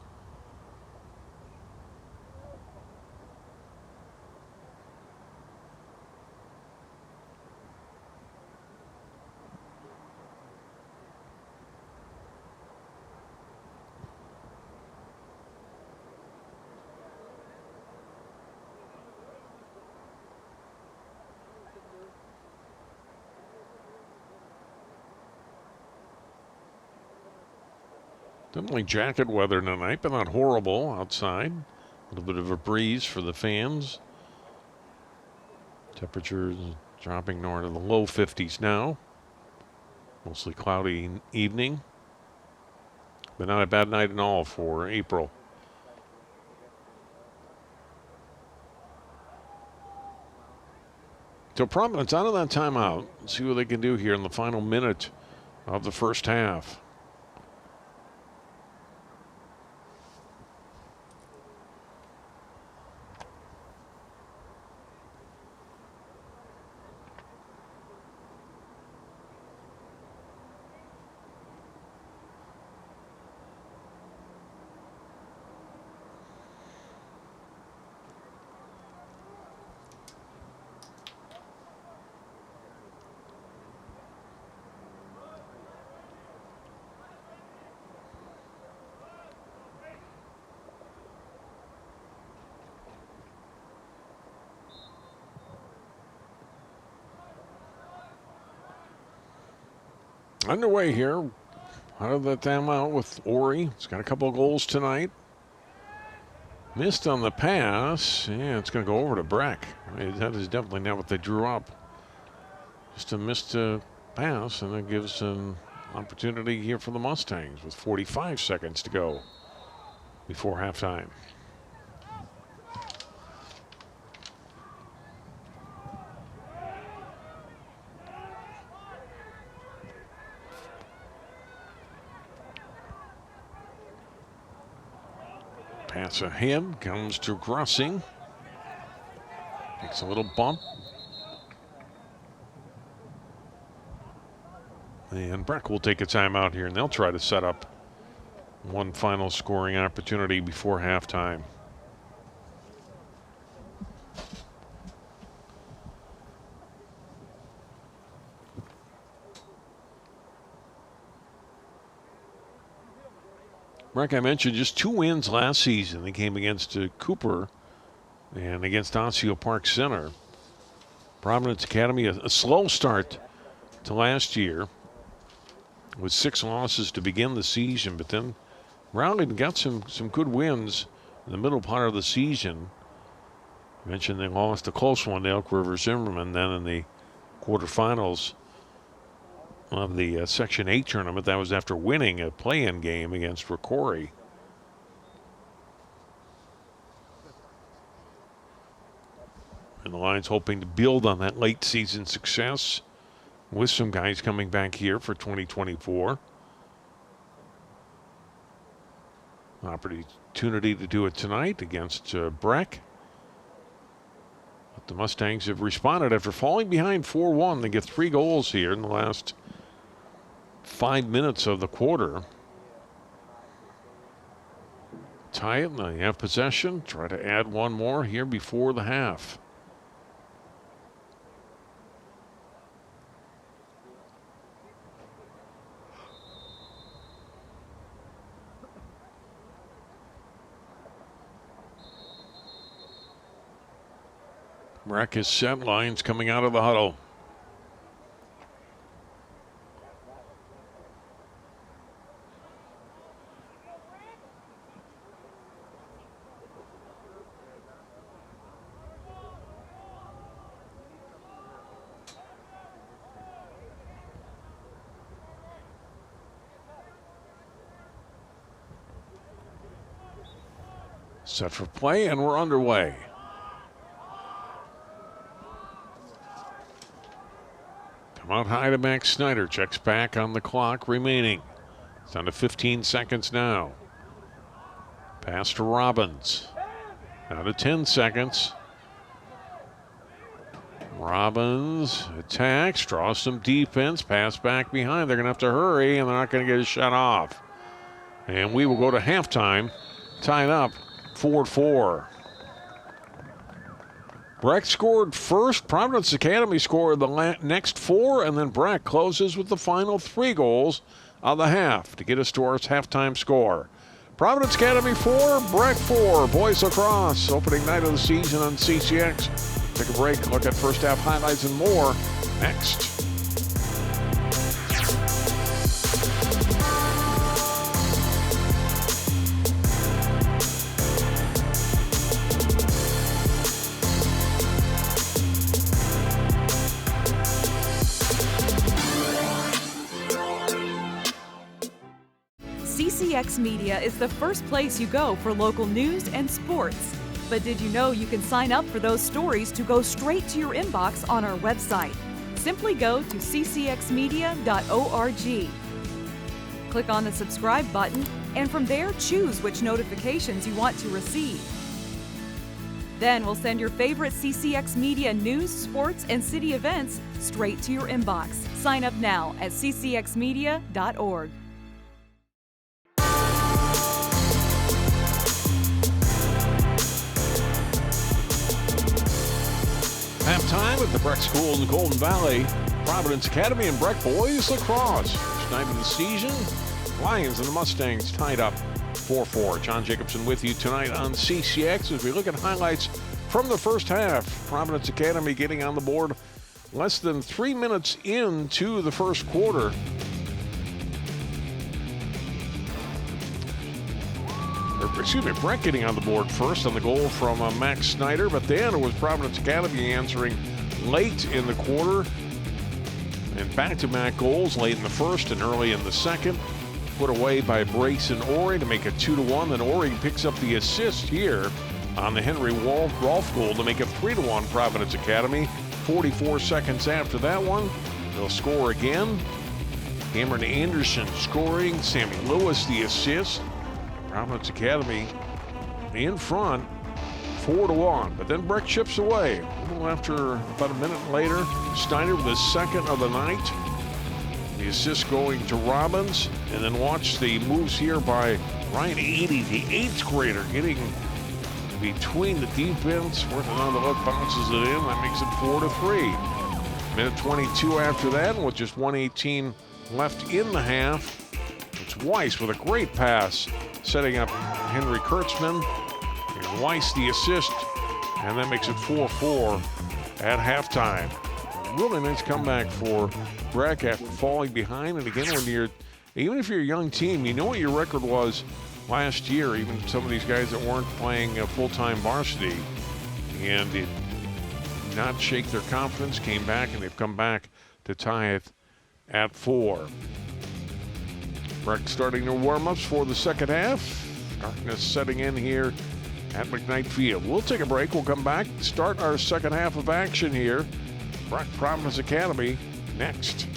Definitely jacket weather tonight, but not horrible outside. A little bit of a breeze for the fans. Temperatures dropping north of the low 50s now. Mostly cloudy evening, but not a bad night at all for April. So Providence out of that timeout. Let's see what they can do here in the final minute of the first half. Underway here. Out of the timeout with Ori. He's got a couple of goals tonight. Missed on the pass. Yeah, it's going to go over to Breck. That is definitely not what they drew up. Just a missed pass, and that gives an opportunity here for the Mustangs with 45 seconds to go before halftime. Pass ahead, comes to Grossing. Takes a little bump. And Breck will take a timeout here, and they'll try to set up one final scoring opportunity before halftime. Breck, I mentioned just 2 wins last season. They came against Cooper and against Osseo Park Center. Providence Academy, a slow start to last year with 6 losses to begin the season, but then rallied and got some good wins in the middle part of the season. I mentioned they lost a close one to Elk River Zimmerman then in the quarterfinals of the Section 8 tournament. That was after winning a play-in game against Rocori. And the Lions hoping to build on that late season success with some guys coming back here for 2024. Opportunity to do it tonight against Breck. But the Mustangs have responded after falling behind 4-1. They get 3 goals here in the last 5 minutes of the quarter. Tie it, now you have possession. Try to add one more here before the half. Breck is set, Lions coming out of the huddle. Set for play, and we're underway. Come out high to Max Snyder. Checks back on the clock remaining. It's down to 15 seconds now. Pass to Robbins. Down to 10 seconds. Robbins attacks, draws some defense, pass back behind. They're going to have to hurry, and they're not going to get a shot off. And we will go to halftime, tied up 4-4. Breck scored first. Providence Academy scored the next 4, and then Breck closes with the final 3 goals of the half to get us to our halftime score. Providence Academy 4, Breck 4. Boys Lacrosse, opening night of the season on CCX. Take a break, look at first half highlights and more next. CCX Media is the first place you go for local news and sports. But did you know you can sign up for those stories to go straight to your inbox on our website? Simply go to ccxmedia.org. Click on the subscribe button, and from there choose which notifications you want to receive. Then we'll send your favorite CCX Media news, sports, and city events straight to your inbox. Sign up now at ccxmedia.org. Halftime at the Breck School in the Golden Valley. Providence Academy and Breck Boys Lacrosse. First night of the season. Lions and the Mustangs tied up 4-4. John Jacobson with you tonight on CCX as we look at highlights from the first half. Providence Academy getting on the board less than 3 minutes into the first quarter. Breck getting on the board first on the goal from Max Snyder, but then it was Providence Academy answering late in the quarter. And back-to-back goals late in the first and early in the second. Put away by Brace and Ori to make it 2-1. Then Ori picks up the assist here on the Henry Rolfe goal to make it 3-1 Providence Academy. 44 seconds after that one, they'll score again. Cameron Anderson scoring, Sammy Lewis the assist. Providence Academy in front, 4-1. But then Breck chips away. A little after about a minute later, Snyder with his second of the night. The assist going to Robbins. And then watch the moves here by Ryan 80, the 8th grader, getting between the defense. Worth another look, bounces it in. That makes it 4-3. Minute 22 after that, with just 1:18 left in the half. It's Weiss with a great pass, setting up Henry Kurtzman. And Weiss the assist, and that makes it 4-4 at halftime. Really nice comeback for Breck after falling behind. And again, even if you're a young team, you know what your record was last year, even some of these guys that weren't playing full-time varsity, and did not shake their confidence, came back, and they've come back to tie it at 4. Breck starting their warm-ups for the second half. Darkness setting in here at McKnight Field. We'll take a break. We'll come back, start our second half of action here. Breck Providence Academy next.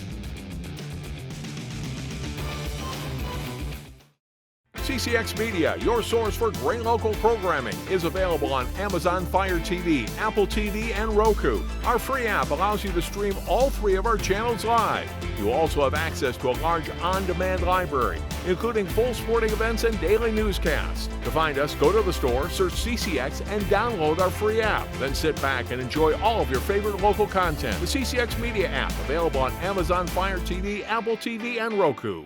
CCX Media, your source for great local programming, is available on Amazon Fire TV, Apple TV, and Roku. Our free app allows you to stream all 3 of our channels live. You also have access to a large on-demand library, including full sporting events and daily newscasts. To find us, go to the store, search CCX, and download our free app. Then sit back and enjoy all of your favorite local content. The CCX Media app, available on Amazon Fire TV, Apple TV, and Roku.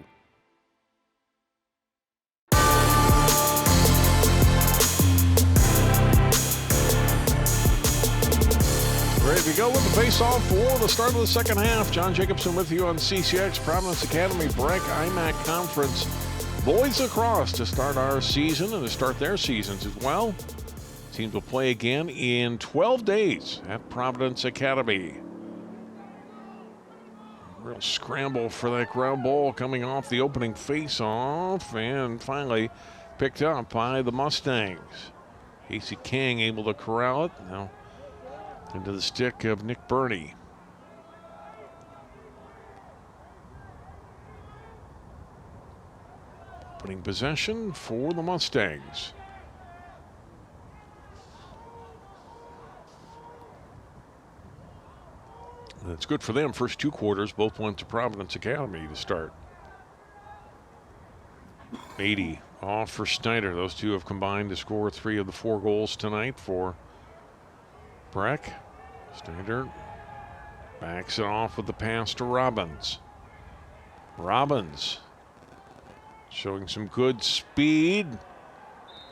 Ready to go with the face-off for the start of the second half. John Jacobson with you on CCX, Providence Academy, Breck, IMAC Conference. Boys Lacrosse to start our season and to start their seasons as well. Teams will play again in 12 days at Providence Academy. Real scramble for that ground ball coming off the opening face-off, and finally picked up by the Mustangs. Casey King able to corral it. Now into the stick of Nick Burney. Putting possession for the Mustangs. And it's good for them. First 2 quarters, both went to Providence Academy to start. 80 off for Snyder. Those two have combined to score 3 of the 4 goals tonight for Breck. Snyder backs it off with the pass to Robbins. Robbins showing some good speed.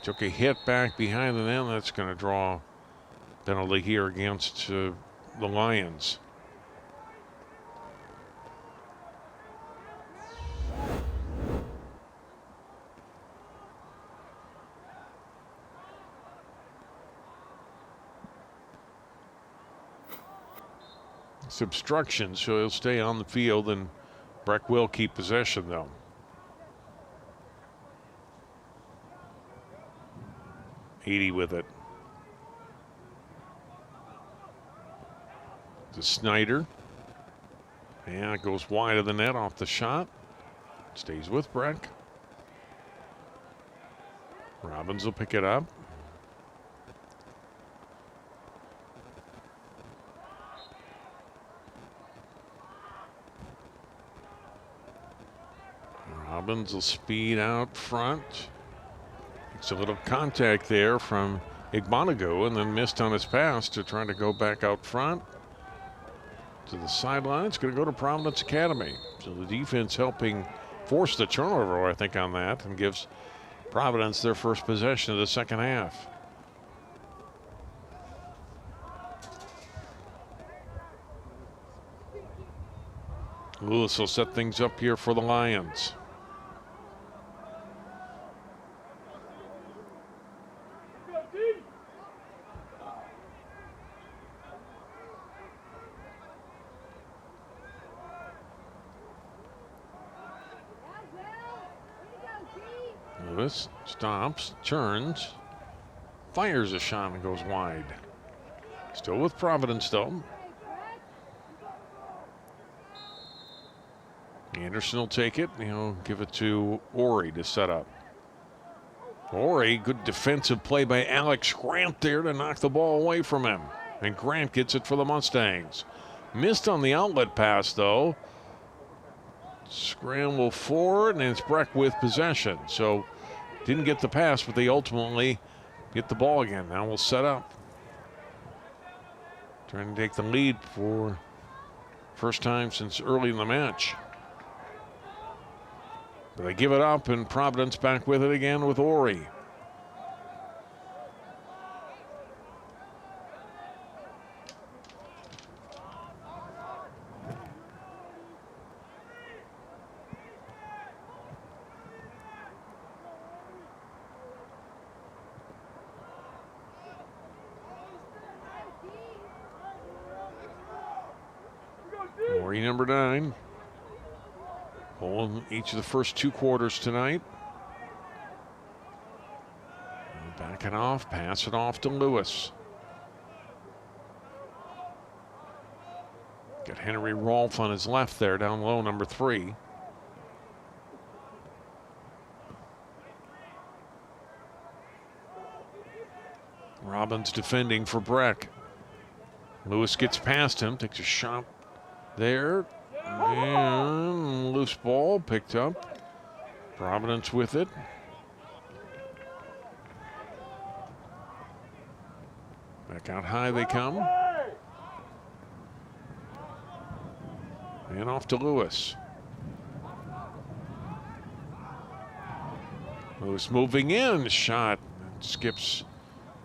Took a hit back behind the net. That's going to draw penalty here against the Lions. It's obstruction, so he'll stay on the field, and Breck will keep possession, though. Edie with it. To Snyder. And it goes wide of the net off the shot. Stays with Breck. Robbins will pick it up. Robbins will speed out front. It's a little contact there from Igbonago, and then missed on his pass to try to go back out front to the sideline. It's going to go to Providence Academy. So the defense helping force the turnover, I think, on that, and gives Providence their first possession of the second half. Lewis will set things up here for the Lions. Lewis stops, turns, fires a shot and goes wide. Still with Providence though. Anderson will take it. He'll give it to Ori to set up. Ori, good defensive play by Alex Grant there to knock the ball away from him. And Grant gets it for the Mustangs. Missed on the outlet pass though. Scramble forward, and it's Breck with possession. So didn't get the pass, but they ultimately get the ball again. Now we'll set up. Trying to take the lead for first time since early in the match. But they give it up, and Providence back with it again with Ori. Ori, number 9. Pulling each of the first 2 quarters tonight. Back it off, pass it off to Lewis. Got Henry Rolfe on his left there, down low, number 3. Robbins defending for Breck. Lewis gets past him, takes a shot there. And loose ball picked up. Providence with it. Back out high they come. And off to Lewis. Lewis moving in. Shot. Skips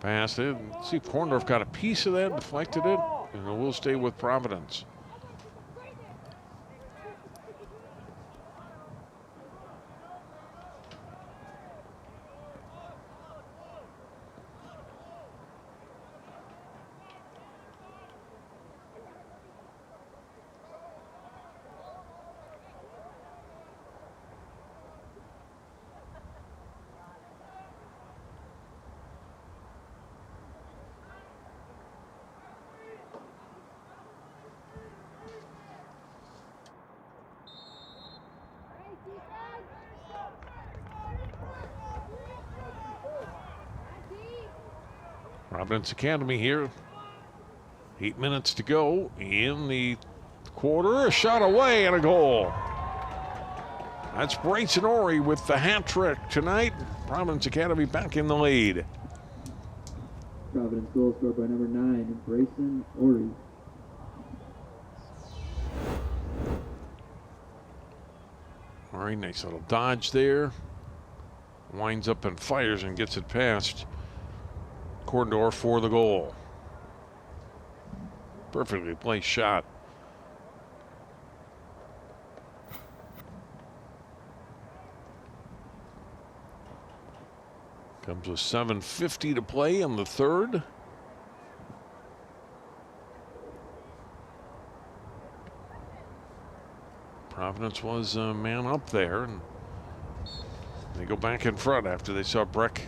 past it. Let's see if Korndorf got a piece of that, deflected it, and it will stay with Providence. Providence Academy here. 8 minutes to go in the quarter. A shot away and a goal. That's Brayson Ori with the hat trick tonight. Providence Academy back in the lead. Providence goal scored by number 9, Brayson Ori. Ori, nice little dodge there. Winds up and fires and gets it past Korndorf for the goal. Perfectly placed shot. Comes with 7:50 to play in the third. Providence was a man up there, and they go back in front after they saw Breck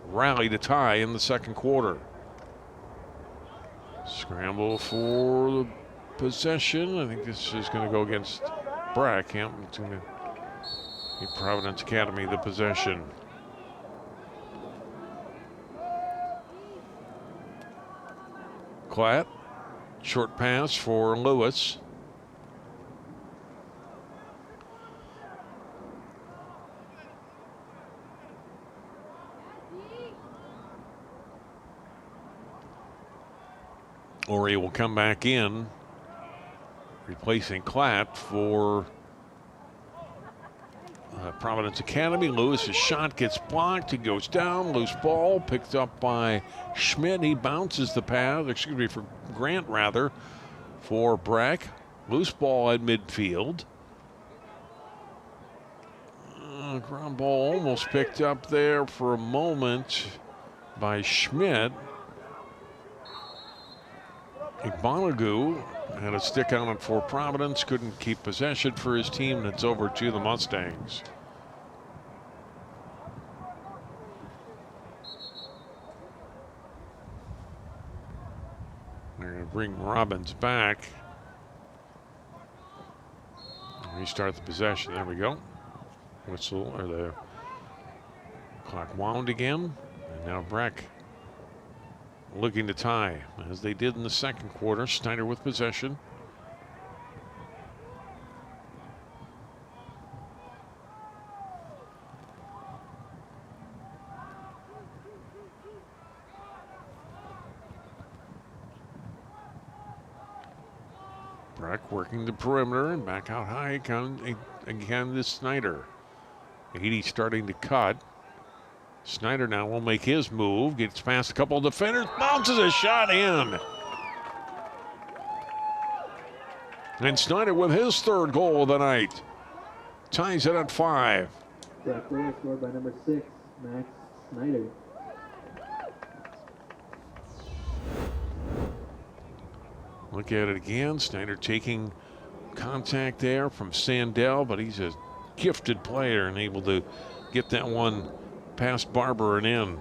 rally to tie in the second quarter. Scramble for the possession. I think this is going to go against Breck. It's going to give Providence Academy the possession. Klatt, short pass for Lewis. Ori will come back in, replacing Klatt for Providence Academy. Lewis's shot gets blocked. He goes down. Loose ball picked up by Schmidt. He bounces the pass, for Grant rather, for Breck. Loose ball at midfield. Ground ball almost picked up there for a moment by Schmidt. Igbanagu had a stick on it for Providence, couldn't keep possession for his team, and it's over to the Mustangs. They're going to bring Robbins back. Restart the possession. There we go. Whistle, or the clock wound again. And now Breck looking to tie, as they did in the second quarter. Snyder with possession. Breck working the perimeter and back out high again to Snyder. 80 starting to cut. Snyder now will make his move, gets past a couple of defenders, bounces a shot in. And Snyder with his third goal of the night. Ties it at 5. That goal scored by number 6, Max Snyder. Look at it again. Snyder taking contact there from Sandell, but he's a gifted player and able to get that one past Barber and in.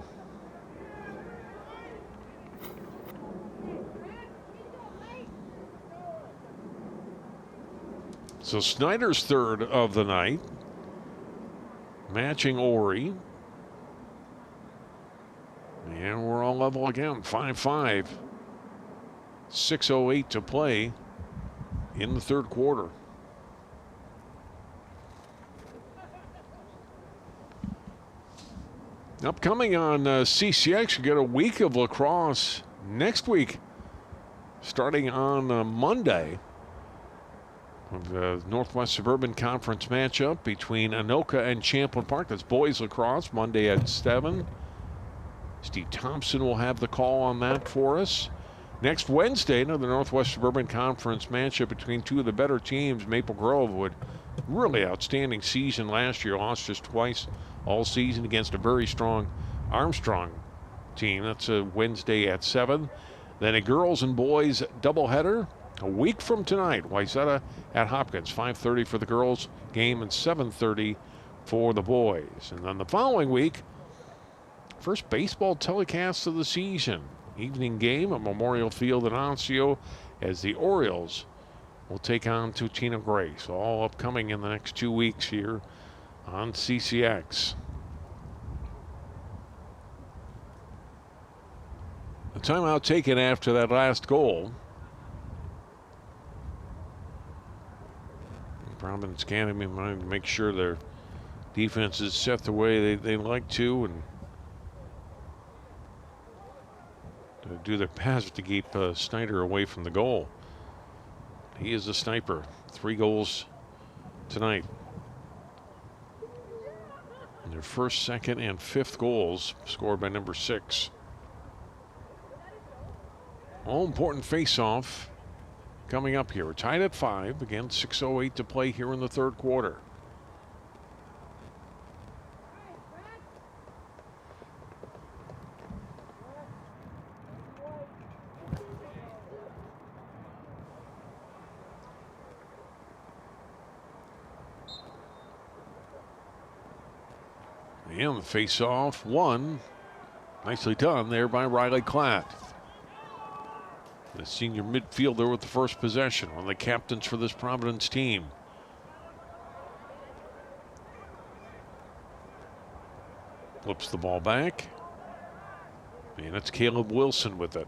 So Snyder's third of the night, matching Ori. And we're all level again, 5-5. 6:08 to play in the third quarter. Upcoming on CCX, you get a week of lacrosse next week, starting on Monday. The Northwest Suburban Conference matchup between Anoka and Champlin Park. That's boys lacrosse, Monday at 7. Steve Thompson will have the call on that for us. Next Wednesday, another Northwest Suburban Conference matchup between two of the better teams. Maple Grove would really outstanding season last year, lost just twice all season against a very strong Armstrong team. That's a Wednesday at 7. Then a girls and boys doubleheader a week from tonight. Wayzata at Hopkins, 5:30 for the girls game and 7:30 for the boys. And then the following week, first baseball telecast of the season. Evening game at Memorial Field in Osseo as the Orioles will take on Tutina Gray. So all upcoming in the next 2 weeks here on CCX. The timeout taken after that last goal. Providence Academy wanting to make sure their defense is set the way they like to, and to do their best to keep Snyder away from the goal. He is a sniper. 3 goals tonight. And their first, second, and fifth goals scored by number 6. All important face-off coming up here. We're tied at 5. Again, 6:08 to play here in the third quarter. And the face-off won. Nicely done there by Riley Klatt. The senior midfielder with the first possession, one of the captains for this Providence team. Flips the ball back. And it's Caleb Wilson with it.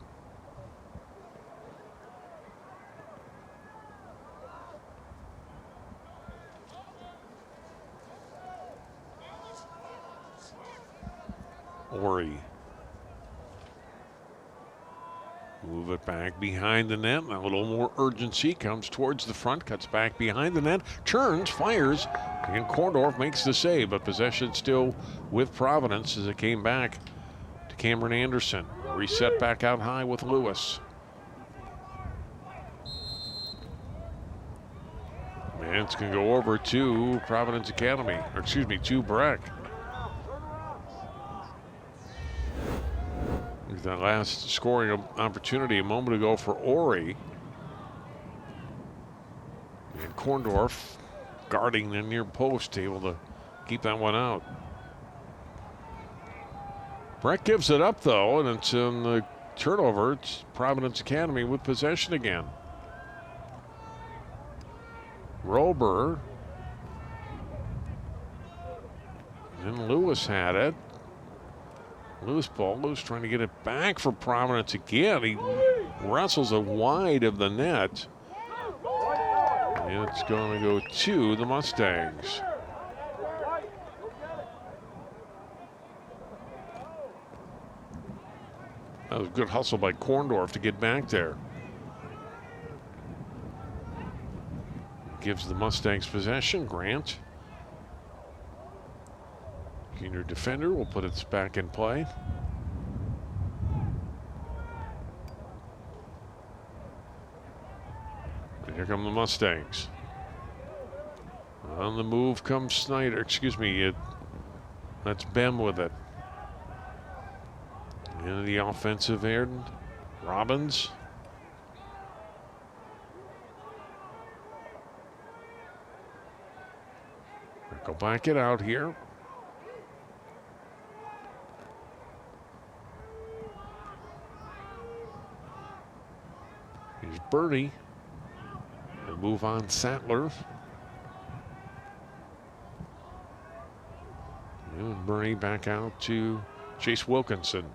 Ori. Move it back behind the net. A little more urgency. Comes towards the front. Cuts back behind the net. Turns. Fires. And Korndorf makes the save. But possession still with Providence as it came back to Cameron Anderson. Reset back out high with Lewis. And it's going to go over to Providence Academy. Or excuse me, to Breck. That last scoring opportunity a moment ago for Ori. And Korndorf guarding the near post, able to keep that one out. Breck gives it up though, and it's in the turnover. It's Providence Academy with possession again. Rober. And Lewis had it. Loose ball. Lewis trying to get it back for Providence again. He wrestles it wide of the net. And it's going to go to the Mustangs. That was a good hustle by Korndorf to get back there. Gives the Mustangs possession. Grant. Junior defender will put it back in play. And here come the Mustangs. On the move comes Snyder. Excuse me, that's Bem with it. In the offensive end, Robbins. Go back it out here. Here's Birdie. And move on Sattler. And Bernie back out to Chase Wilkinson.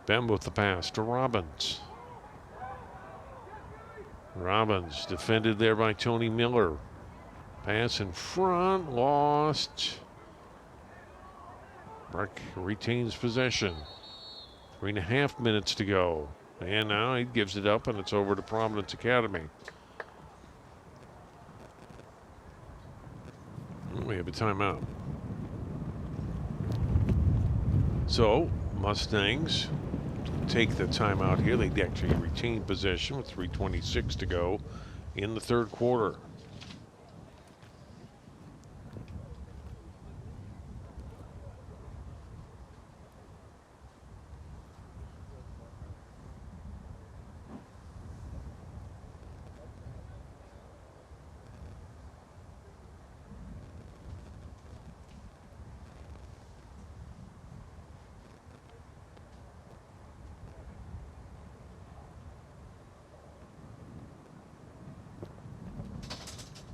Bem with the pass to Robbins. Robbins defended there by Tony Miller. Pass in front, lost. Breck retains possession. 3.5 minutes to go. And now he gives it up and it's over to Providence Academy. We have a timeout. So, Mustangs take the timeout here. They actually retain possession with 3:26 to go in the third quarter.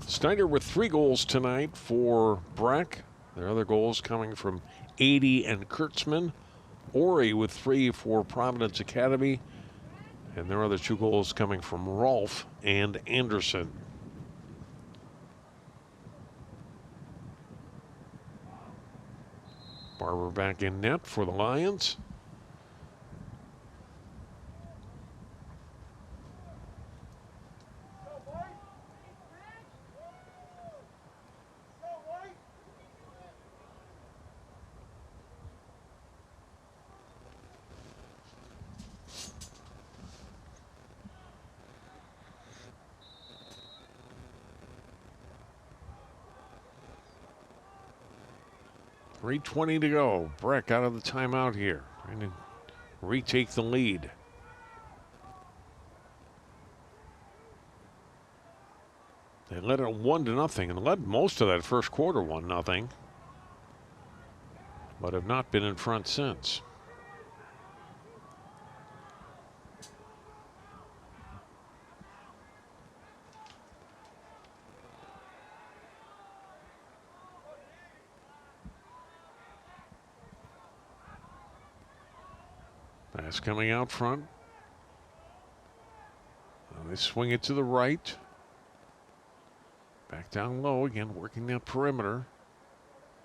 Snyder with 3 goals tonight for Breck. Their other goals coming from 80 and Kurtzman. Ori with 3 for Providence Academy. And their other 2 goals coming from Rolfe and Anderson. Barber back in net for the Lions. .320 to go. Breck out of the timeout here. Trying to retake the lead. They led it 1-0 and led most of that first quarter 1-0. But have not been in front since. Pass coming out front. They swing it to the right. Back down low again, working that perimeter.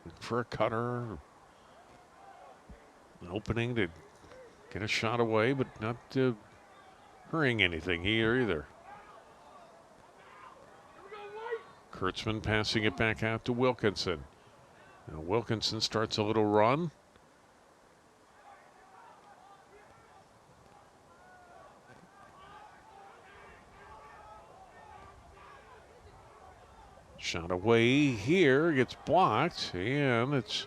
Looking for a cutter. An opening to get a shot away, but not hurrying anything here either. Kurtzman passing it back out to Wilkinson. Now Wilkinson starts a little run. Shot away here, gets blocked, and it's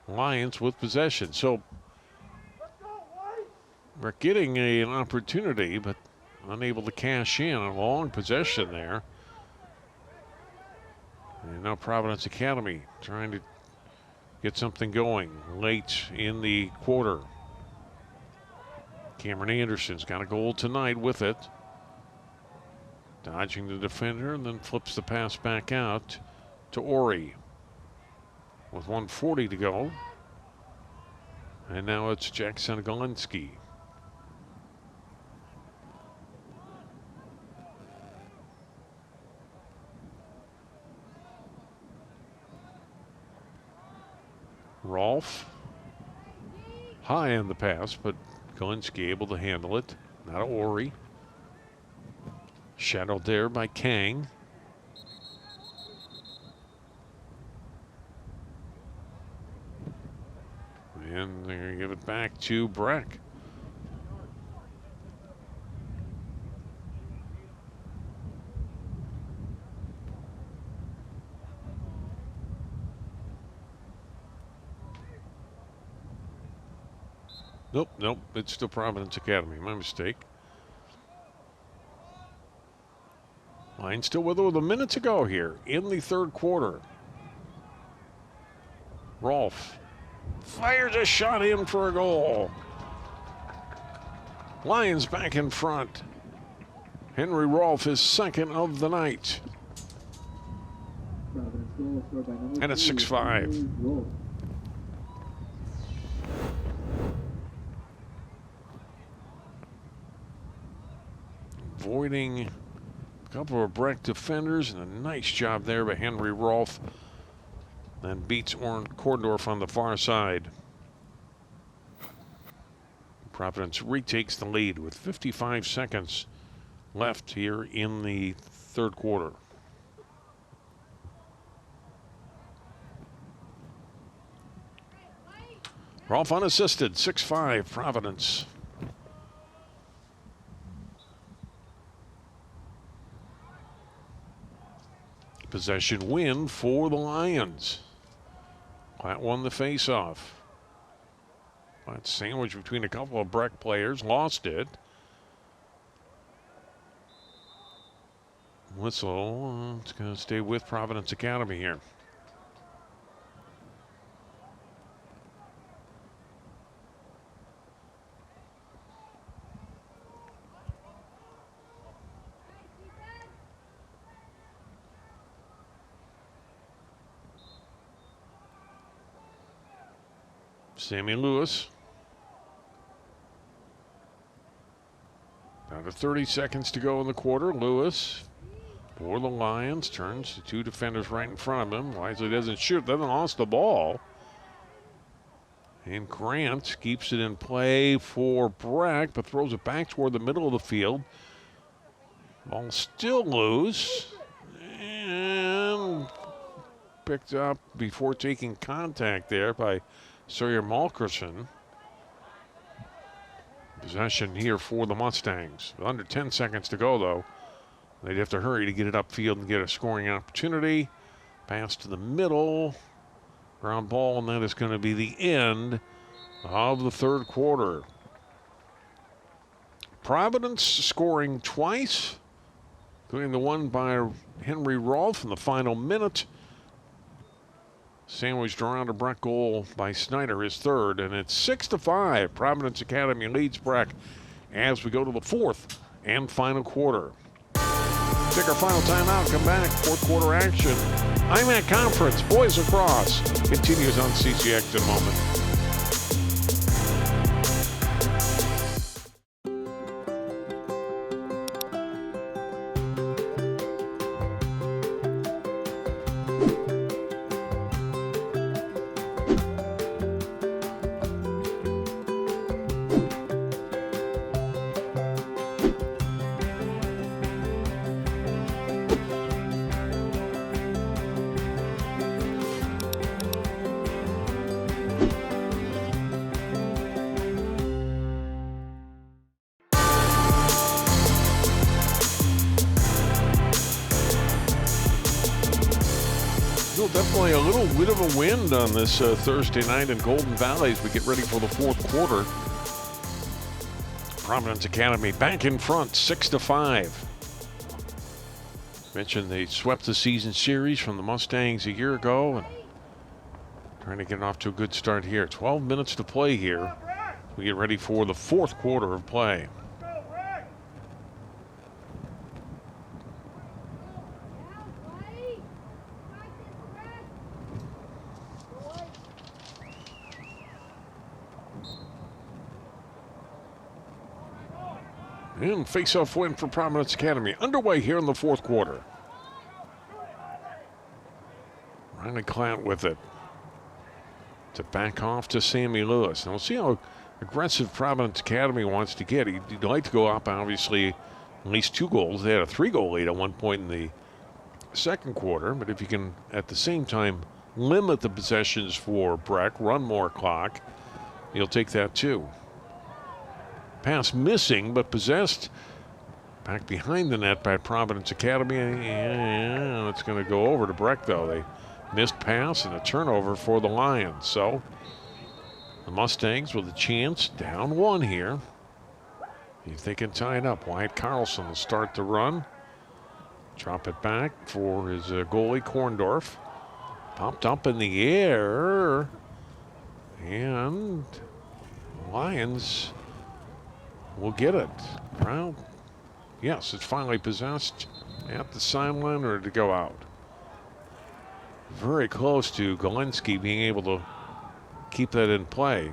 Lions with possession. So we're getting an opportunity, but unable to cash in. A long possession there. And now Providence Academy trying to get something going late in the quarter. Cameron Anderson's got a goal tonight with it. Dodging the defender and then flips the pass back out to Ori with 1:40 to go. And now it's Jackson Galinsky. Rolfe high in the pass, but Galinsky able to handle it. Not Ori. Shadowed there by Kang. And they're going to give it back to Breck. Nope, it's still Providence Academy. My mistake. Line still with a minute to go here in the third quarter. Rolfe fires a shot in for a goal. Lions back in front. Henry Rolfe is second of the night. Providence goal scored by number And it's 3, 6-5. Henry Rolfe. Avoiding a couple of Breck defenders, and a nice job there by Henry Rolfe. Then beats Korndorf on the far side. Providence retakes the lead with 55 seconds left here in the third quarter. Rolfe unassisted, 6-5 Providence. Possession win for the Lions. Platt won the faceoff. Platt sandwiched between a couple of Breck players, lost it. Whistle, it's going to stay with Providence Academy here. Sammy Lewis. Down to 30 seconds to go in the quarter. Lewis for the Lions turns to two defenders right in front of him. Wisely doesn't shoot, doesn't lost the ball. And Grant keeps it in play for Breck, but throws it back toward the middle of the field. Ball still loose. And picked up before taking contact there by Sawyer Malkerson. Possession here for the Mustangs. Under 10 seconds to go, though. They'd have to hurry to get it upfield and get a scoring opportunity. Pass to the middle. Ground ball, and that is going to be the end of the third quarter. Providence scoring twice, including the one by Henry Rolfe in the final minute. Sandwiched around a Breck goal by Snyder, his third, and it's 6-5. Providence Academy leads Breck as we go to the fourth and final quarter. Take our final timeout, come back, fourth quarter action. IMAC Conference, Boys Lacrosse, continues on CCX in a moment. Definitely a little bit of a wind on this Thursday night in Golden Valley as we get ready for the fourth quarter. Providence Academy back in front, 6-5. Mentioned they swept the season series from the Mustangs a year ago and trying to get off to a good start here. 12 minutes to play here. We get ready for the fourth quarter of play. And face-off win for Providence Academy underway here in the fourth quarter. Riley Clant with it to back off to Sammy Lewis. And we'll see how aggressive Providence Academy wants to get. He'd like to go up, obviously, at least 2 goals. They had a 3-goal lead at one point in the second quarter. But if you can, at the same time, limit the possessions for Breck, run more clock, you'll take that too. Pass missing, but possessed back behind the net by Providence Academy. And it's going to go over to Breck, though. They missed pass and a turnover for the Lions. So the Mustangs with a chance, down 1 here. If they can tie it up, Wyatt Carlson will start the run. Drop it back for his goalie, Korndorf. Popped up in the air. And Lions will get it. Well, yes, it's finally possessed at the sideline or to go out. Very close to Galinski being able to keep that in play.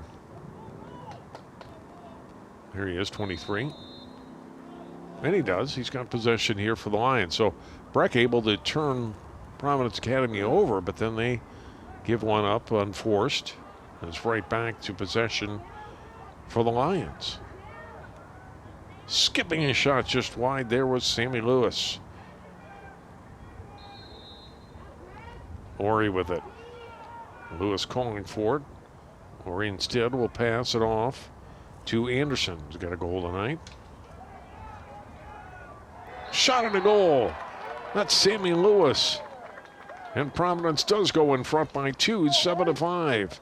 There he is, 23. And he does. He's got possession here for the Lions. So Breck able to turn Providence Academy over, but then they give one up unforced. And it's right back to possession for the Lions. Skipping a shot just wide there was Sammy Lewis. Ori with it. Lewis calling for it. Ori instead will pass it off to Anderson, who's got a goal tonight. Shot at the goal. That's Sammy Lewis. And Providence does go in front by 2, 7-5.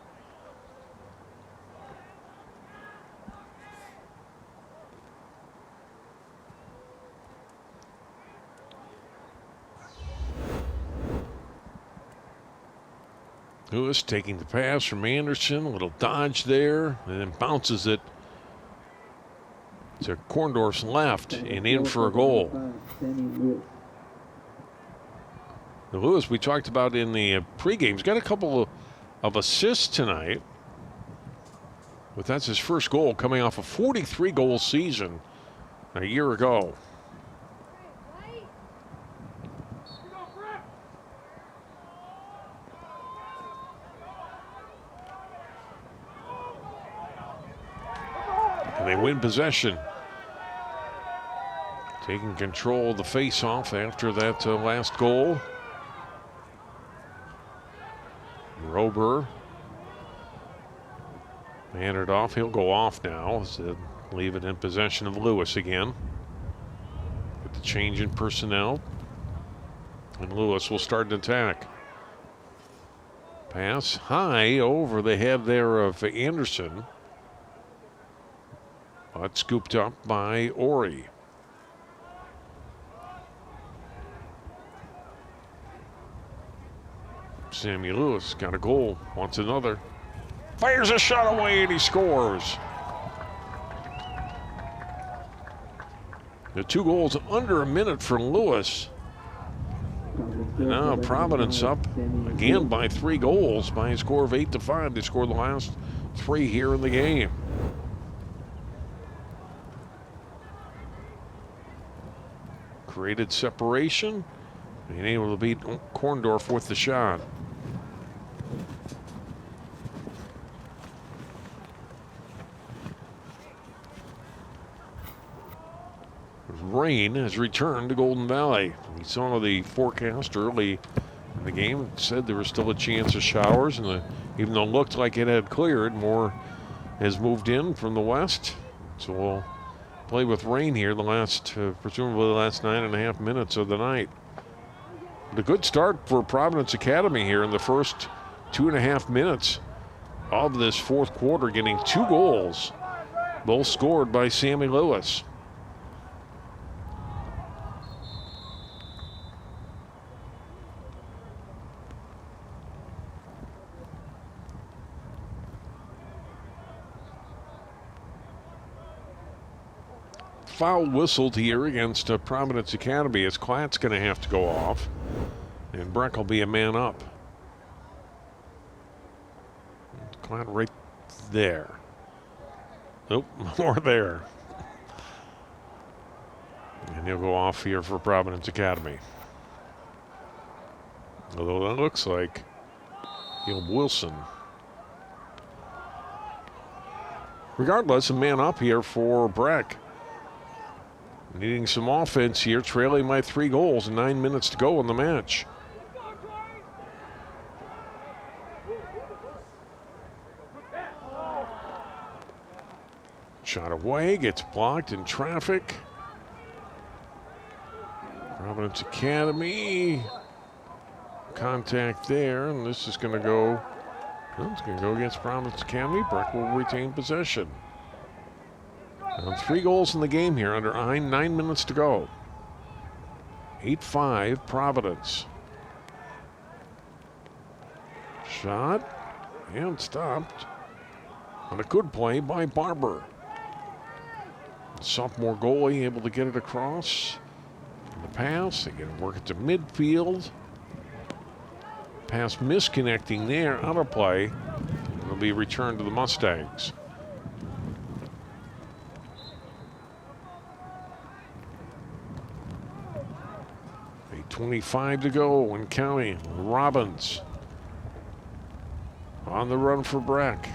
Lewis taking the pass from Anderson, a little dodge there, and then bounces it to Korndorf's left and in for a goal. The Lewis we talked about in the pregame, he's got a couple of assists tonight, but that's his first goal coming off a 43-goal season a year ago. And they win possession. Taking control of the face-off after that last goal. Rober handed off. He'll go off now. So leave it in possession of Lewis again. With the change in personnel. And Lewis will start an attack. Pass high over the head there of Anderson. But scooped up by Ori. Sammy Lewis got a goal, wants another. Fires a shot away and he scores. The 2 goals under a minute for Lewis. And now Providence up again by 3 goals by a score of 8-5. They scored the last 3 here in the game. Created separation, being able to beat Korndorf with the shot. Rain has returned to Golden Valley. We saw the forecast early in the game. It said there was still a chance of showers, and even though it looked like it had cleared, more has moved in from the west. So we'll play with rain here the last, presumably the last 9.5 minutes of the night. But a good start for Providence Academy here in the first 2.5 minutes of this fourth quarter, getting 2 goals, both scored by Sammy Lewis. foul whistled here against Providence Academy as Klatt's going to have to go off. And Breck will be a man up. Klatt right there. Nope, more there. And he'll go off here for Providence Academy. Although that looks like Caleb Wilson. Regardless, a man up here for Breck. Needing some offense here, trailing by 3 goals, 9 minutes to go in the match. Shot away, gets blocked in traffic. Providence Academy. Contact there, and this is going to go. Well, it's going to go against Providence Academy. Breck will retain possession. Now 3 goals in the game here under 9 minutes to go. 8-5 Providence. Shot and stopped on a good play by Barber. Sophomore goalie able to get it across. And the pass, they get to work it to midfield. Pass misconnecting there, out of play. It'll be returned to the Mustangs. 8:25 to go in county. Robbins on the run for Breck.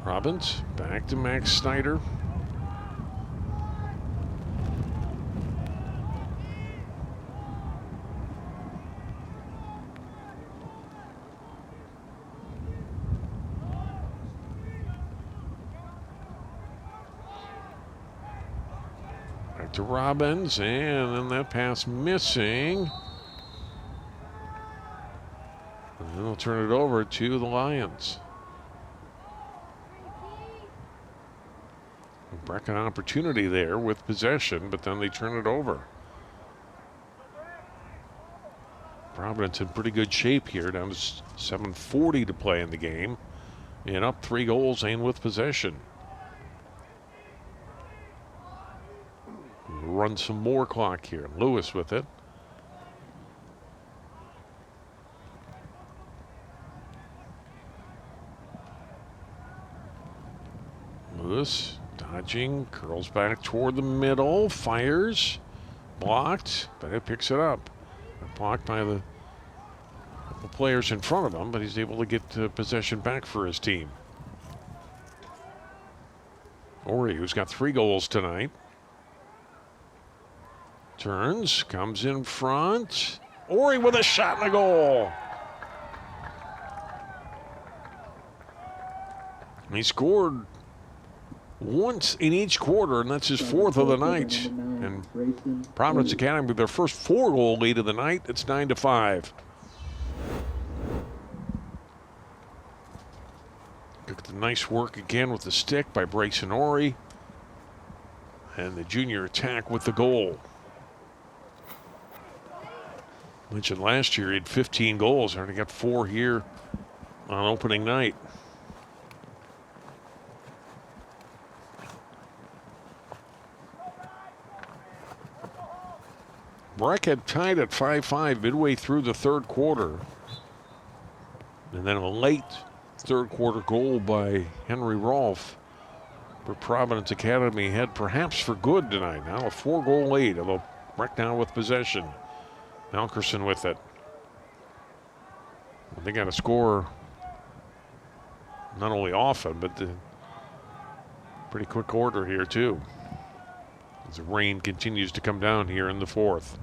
Robbins back to Max Snyder. Back to Robbins, and then that pass missing. And then they'll turn it over to the Lions. Breck an opportunity there with possession, but then they turn it over. Providence in pretty good shape here, down to 7:40 to play in the game, and up 3 goals and with possession. Run some more clock here. Lewis with it. Lewis dodging, curls back toward the middle, fires, blocked, but it picks it up. Blocked by the players in front of him, but he's able to get possession back for his team. Ori, who's got 3 goals tonight. Turns, comes in front. Ori with a shot and a goal. He scored once in each quarter, and that's his 4th of the night. And Providence Academy with their first 4-goal lead of the night. It's 9-5. Look at the nice work again with the stick by Brayson Ori. And the junior attack with the goal. Mentioned last year he had 15 goals. Already got 4 here on opening night. Breck had tied at 5-5 midway through the 3rd quarter. And then a late 3rd quarter goal by Henry Rolfe for Providence Academy had perhaps for good tonight. Now a 4-goal lead, although Breck now with possession. Malkerson with it. They got to score not only often, but the pretty quick order here too, as the rain continues to come down here in the 4th.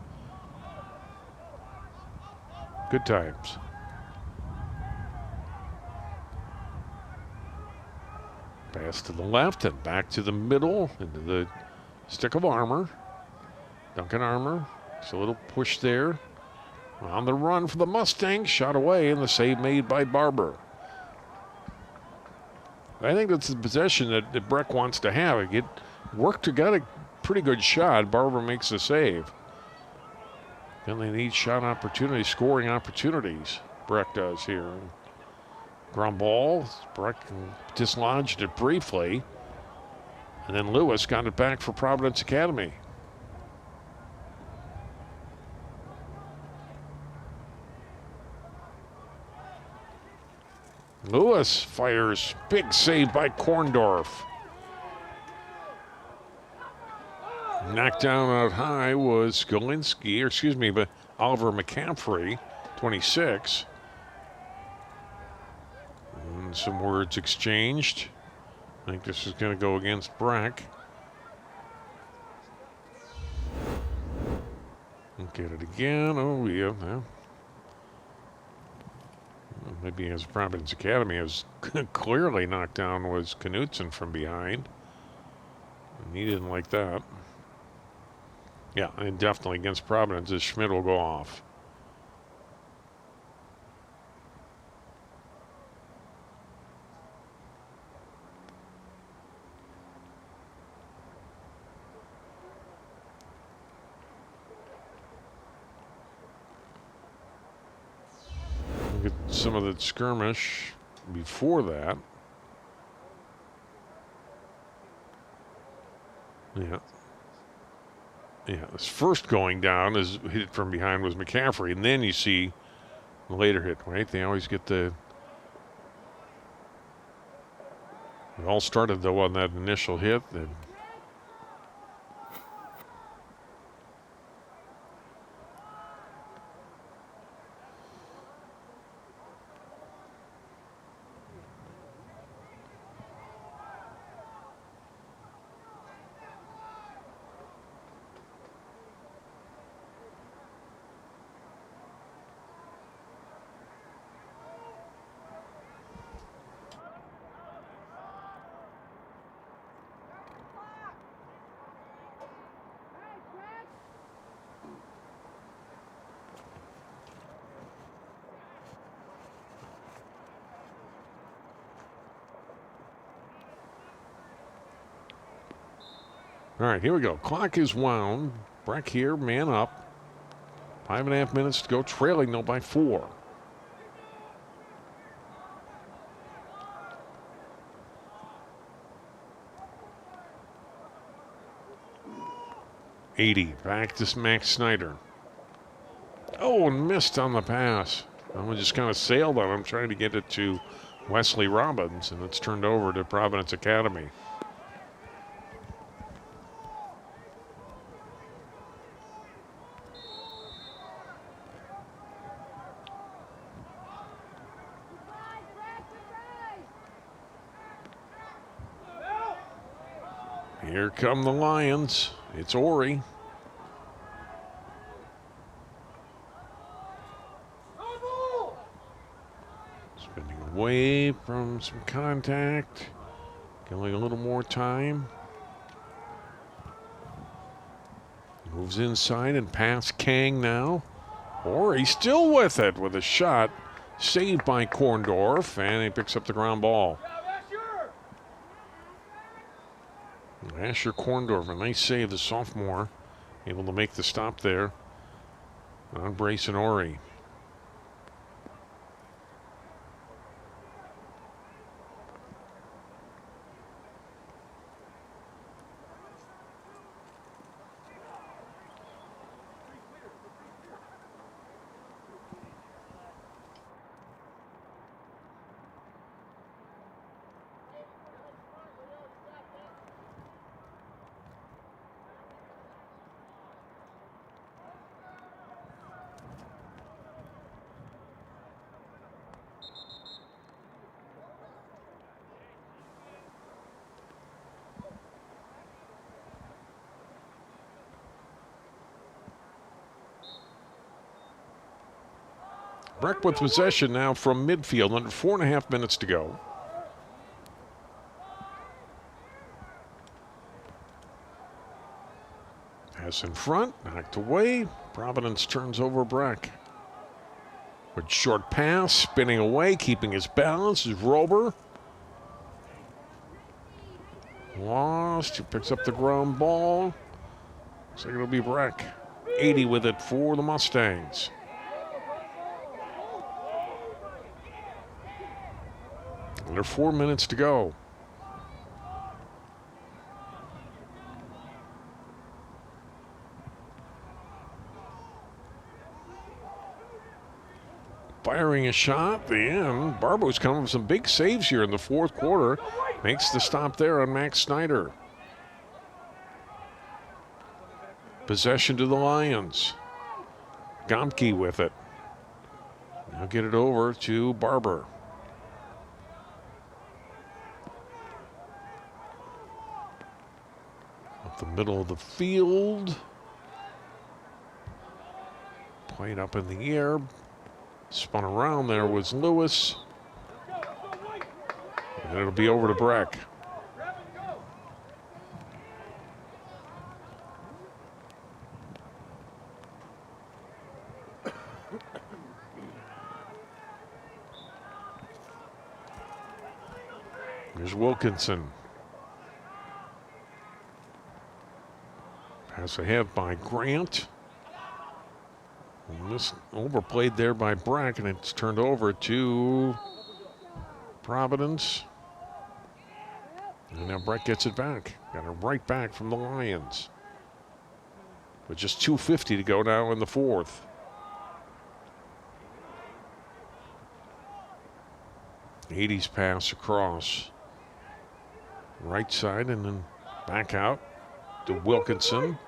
Good times. Pass to the left and back to the middle into the stick of Armour. Duncan Armour. Just a little push there. On the run for the Mustangs. Shot away, and the save made by Barber. I think that's the possession that Breck wants to have. Get worked to get a pretty good shot. Barber makes the save. Then they need shot opportunities, scoring opportunities. Breck does here. Ground ball. Breck dislodged it briefly. And then Lewis got it back for Providence Academy. Lewis fires. Big save by Korndorf. Knocked down out high was but Oliver McCaffrey, 26. And some words exchanged. I think this is going to go against Breck. Look at it again. Oh, yeah. Maybe as Providence Academy was clearly knocked down was Knutson from behind. And he didn't like that. Yeah, and definitely against Providence as Schmidt will go off. Look at some of the skirmish before that. Yeah, this first going down is hit from behind was McCaffrey, and then you see the later hit, right? They always get the. It all started though on that initial hit. Then all right, here we go. Clock is wound. Breck here, man up. 5.5 minutes to go, trailing though by 4. .80 back to Max Snyder. Oh, and missed on the pass. I just kind of sailed on him, trying to get it to Wesley Robbins, and it's turned over to Providence Academy. Here come the Lions. It's Ori. Spinning away from some contact. Going a little more time. Moves inside and past Kang now. Ori still with it with a shot. Saved by Korndorf, and he picks up the ground ball. Asher Korndorf, a nice save, the sophomore, able to make the stop there on Brayson Ori. Breck with possession now from midfield, under 4.5 minutes to go. Pass in front, knocked away. Providence turns over Breck. But short pass, spinning away, keeping his balance is Rober. Lost, he picks up the ground ball. Looks like it'll be Breck. 80 with it for the Mustangs. Under 4 minutes to go. Firing a shot, and Barbo's coming with some big saves here in the fourth quarter. Makes the stop there on Max Snyder. Possession to the Lions. Gomke with it. Now get it over to Barber. Up the middle of the field. Played up in the air. Spun around there was Lewis. And it'll be over to Breck. Here's Wilkinson. Pass ahead by Grant. And this overplayed there by Breck, and it's turned over to Providence. And now Breck gets it back. Got it right back from the Lions. With just 2:50 to go now in the fourth. '80s pass across. Right side and then back out to Wilkinson.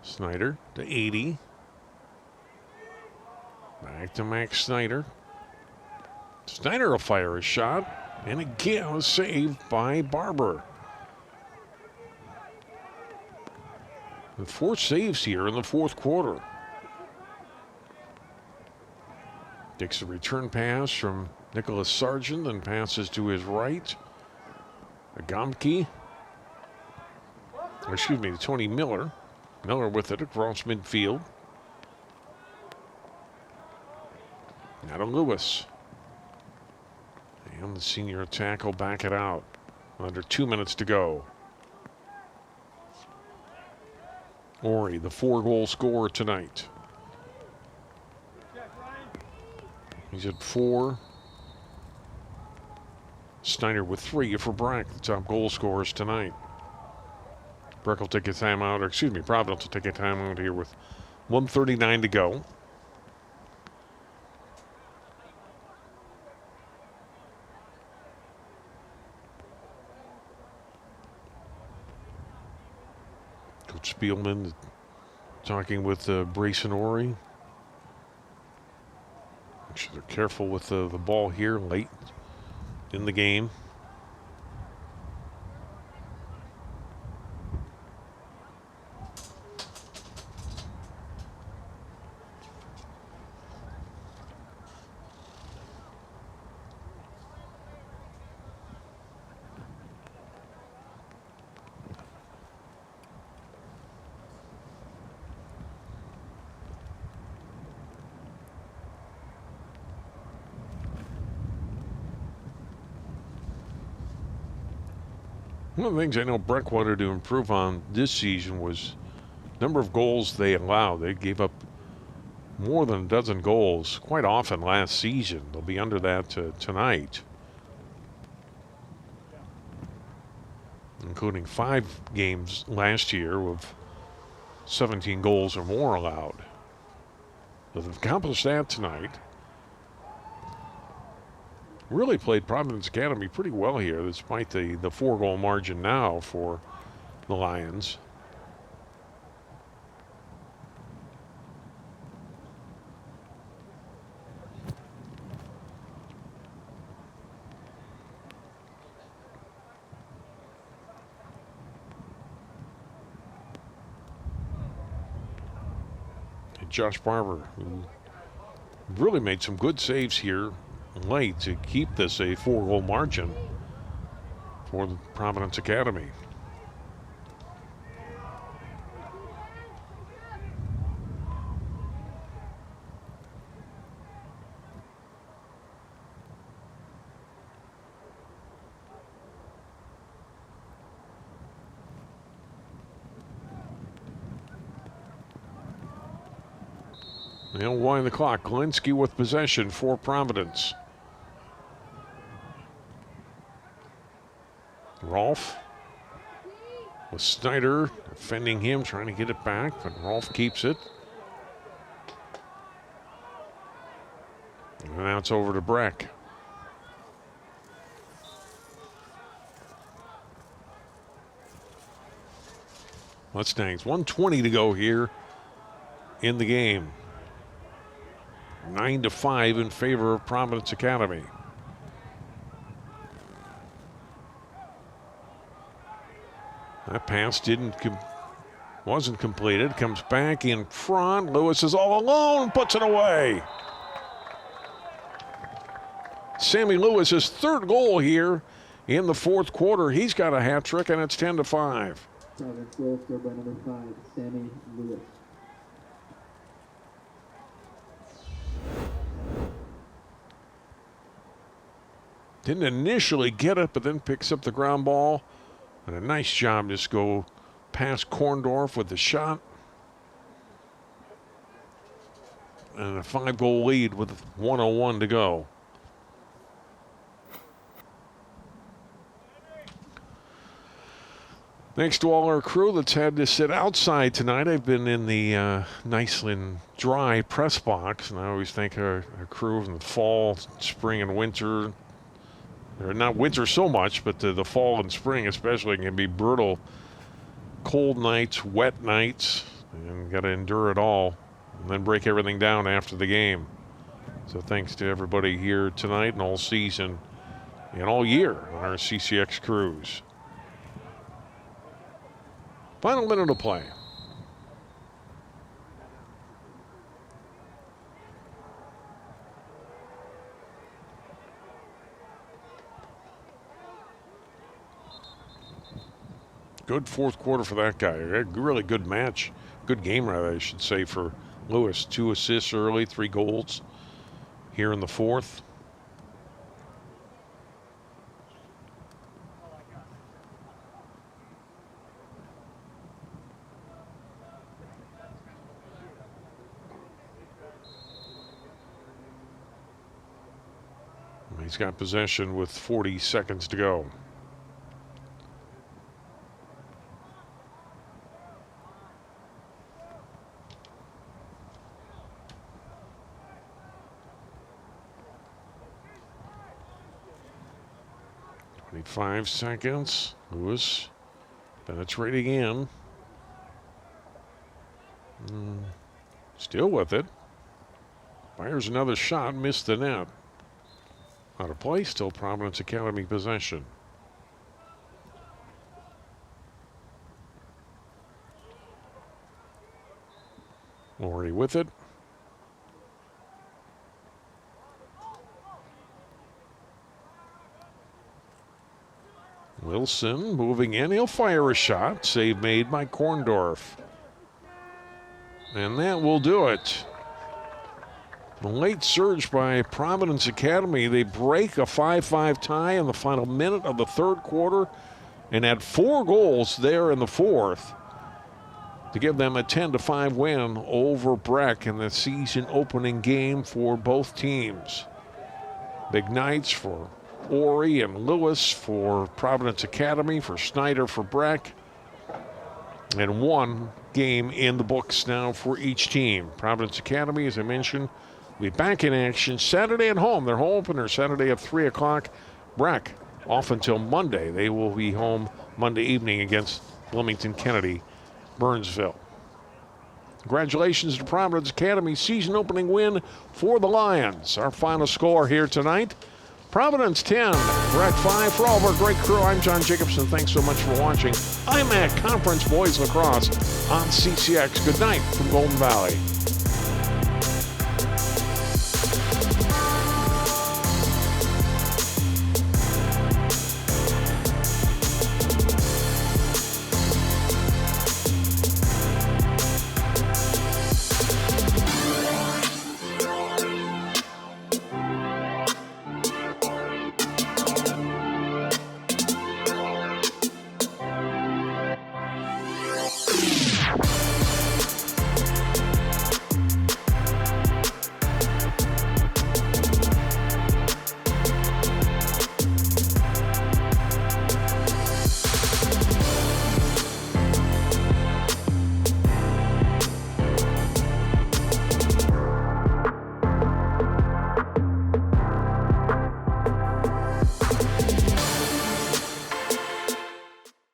Snyder to 80. Back to Max Snyder. Snyder will fire a shot. And again, a save by Barber. With 4 saves here in the fourth quarter. Takes a return pass from Nicholas Sargent and passes to his right. Gomke. Excuse me, Tony Miller. Miller with it across midfield. Now to Lewis. And the senior attack will back it out. Under 2 minutes to go. Ori, the 4-goal scorer tonight. He's at 4. Snyder with 3 for Breck, the top goal scorers tonight. Breck will take a timeout, or excuse me, Providence will take a timeout here with 1:39 to go. Coach Spielman talking with Brace and Ori. Make sure they're careful with the ball here late in the game. One of the things I know Breck wanted to improve on this season was number of goals they allowed. They gave up more than a dozen goals quite often last season. They'll be under that tonight, including 5 games last year with 17 goals or more allowed. So they've accomplished that tonight. Really played Providence Academy pretty well here, despite the 4-goal margin now for the Lions. And Josh Barber, who really made some good saves here late to keep this a 4-goal margin for the Providence Academy. They'll wind the clock. Glinski with possession for Providence. Rolfe with Snyder defending him, trying to get it back, but Rolfe keeps it. And now it's over to Breck. Mustangs, 1:20 to go here in the game. 9-5 in favor of Providence Academy. That pass wasn't completed. Comes back in front. Lewis is all alone, puts it away. Sammy Lewis's third goal here in the fourth quarter. He's got a hat trick, and it's 10-5. Providence goal scored by number 5, Sammy Lewis. Didn't initially get it, but then picks up the ground ball. And a nice job just go past Korndorf with the shot. And a 5-goal lead with 1:01 to go. Thanks to all our crew that's had to sit outside tonight. I've been in the nice and dry press box, and I always thank our crew in the fall, spring, and winter. Or not winter so much, but the fall and spring especially can be brutal. Cold nights, wet nights, and got to endure it all, and then break everything down after the game. So thanks to everybody here tonight and all season and all year on our CCX crews. Final minute of play. Good fourth quarter for that guy. A really good match. Good game, rather, I should say, for Lewis. 2 assists early, 3 goals here in the fourth. He's got possession with 40 seconds to go. Five seconds. Lewis penetrating in. Still with it. Fires another shot, missed the net. Out of play, still Providence Academy possession. Laurie with it. Wilson moving in. He'll fire a shot. Save made by Korndorf. And that will do it. The late surge by Providence Academy. They break a 5-5 tie in the final minute of the third quarter and had 4 goals there in the fourth to give them a 10-5 win over Breck in the season opening game for both teams. Big nights for Ori and Lewis for Providence Academy, for Snyder for Breck, and 1 game in the books now for each team. Providence Academy, as I mentioned, will be back in action Saturday at home. Their home opener Saturday at 3 o'clock. Breck off until Monday. They will be home Monday evening against Bloomington Kennedy, Burnsville. Congratulations to Providence Academy, season opening win for the Lions. Our final score here tonight: Providence 10, Breck 5. For all of our great crew, I'm John Jacobson. Thanks so much for watching. I'm at Conference Boys Lacrosse on CCX. Good night from Golden Valley.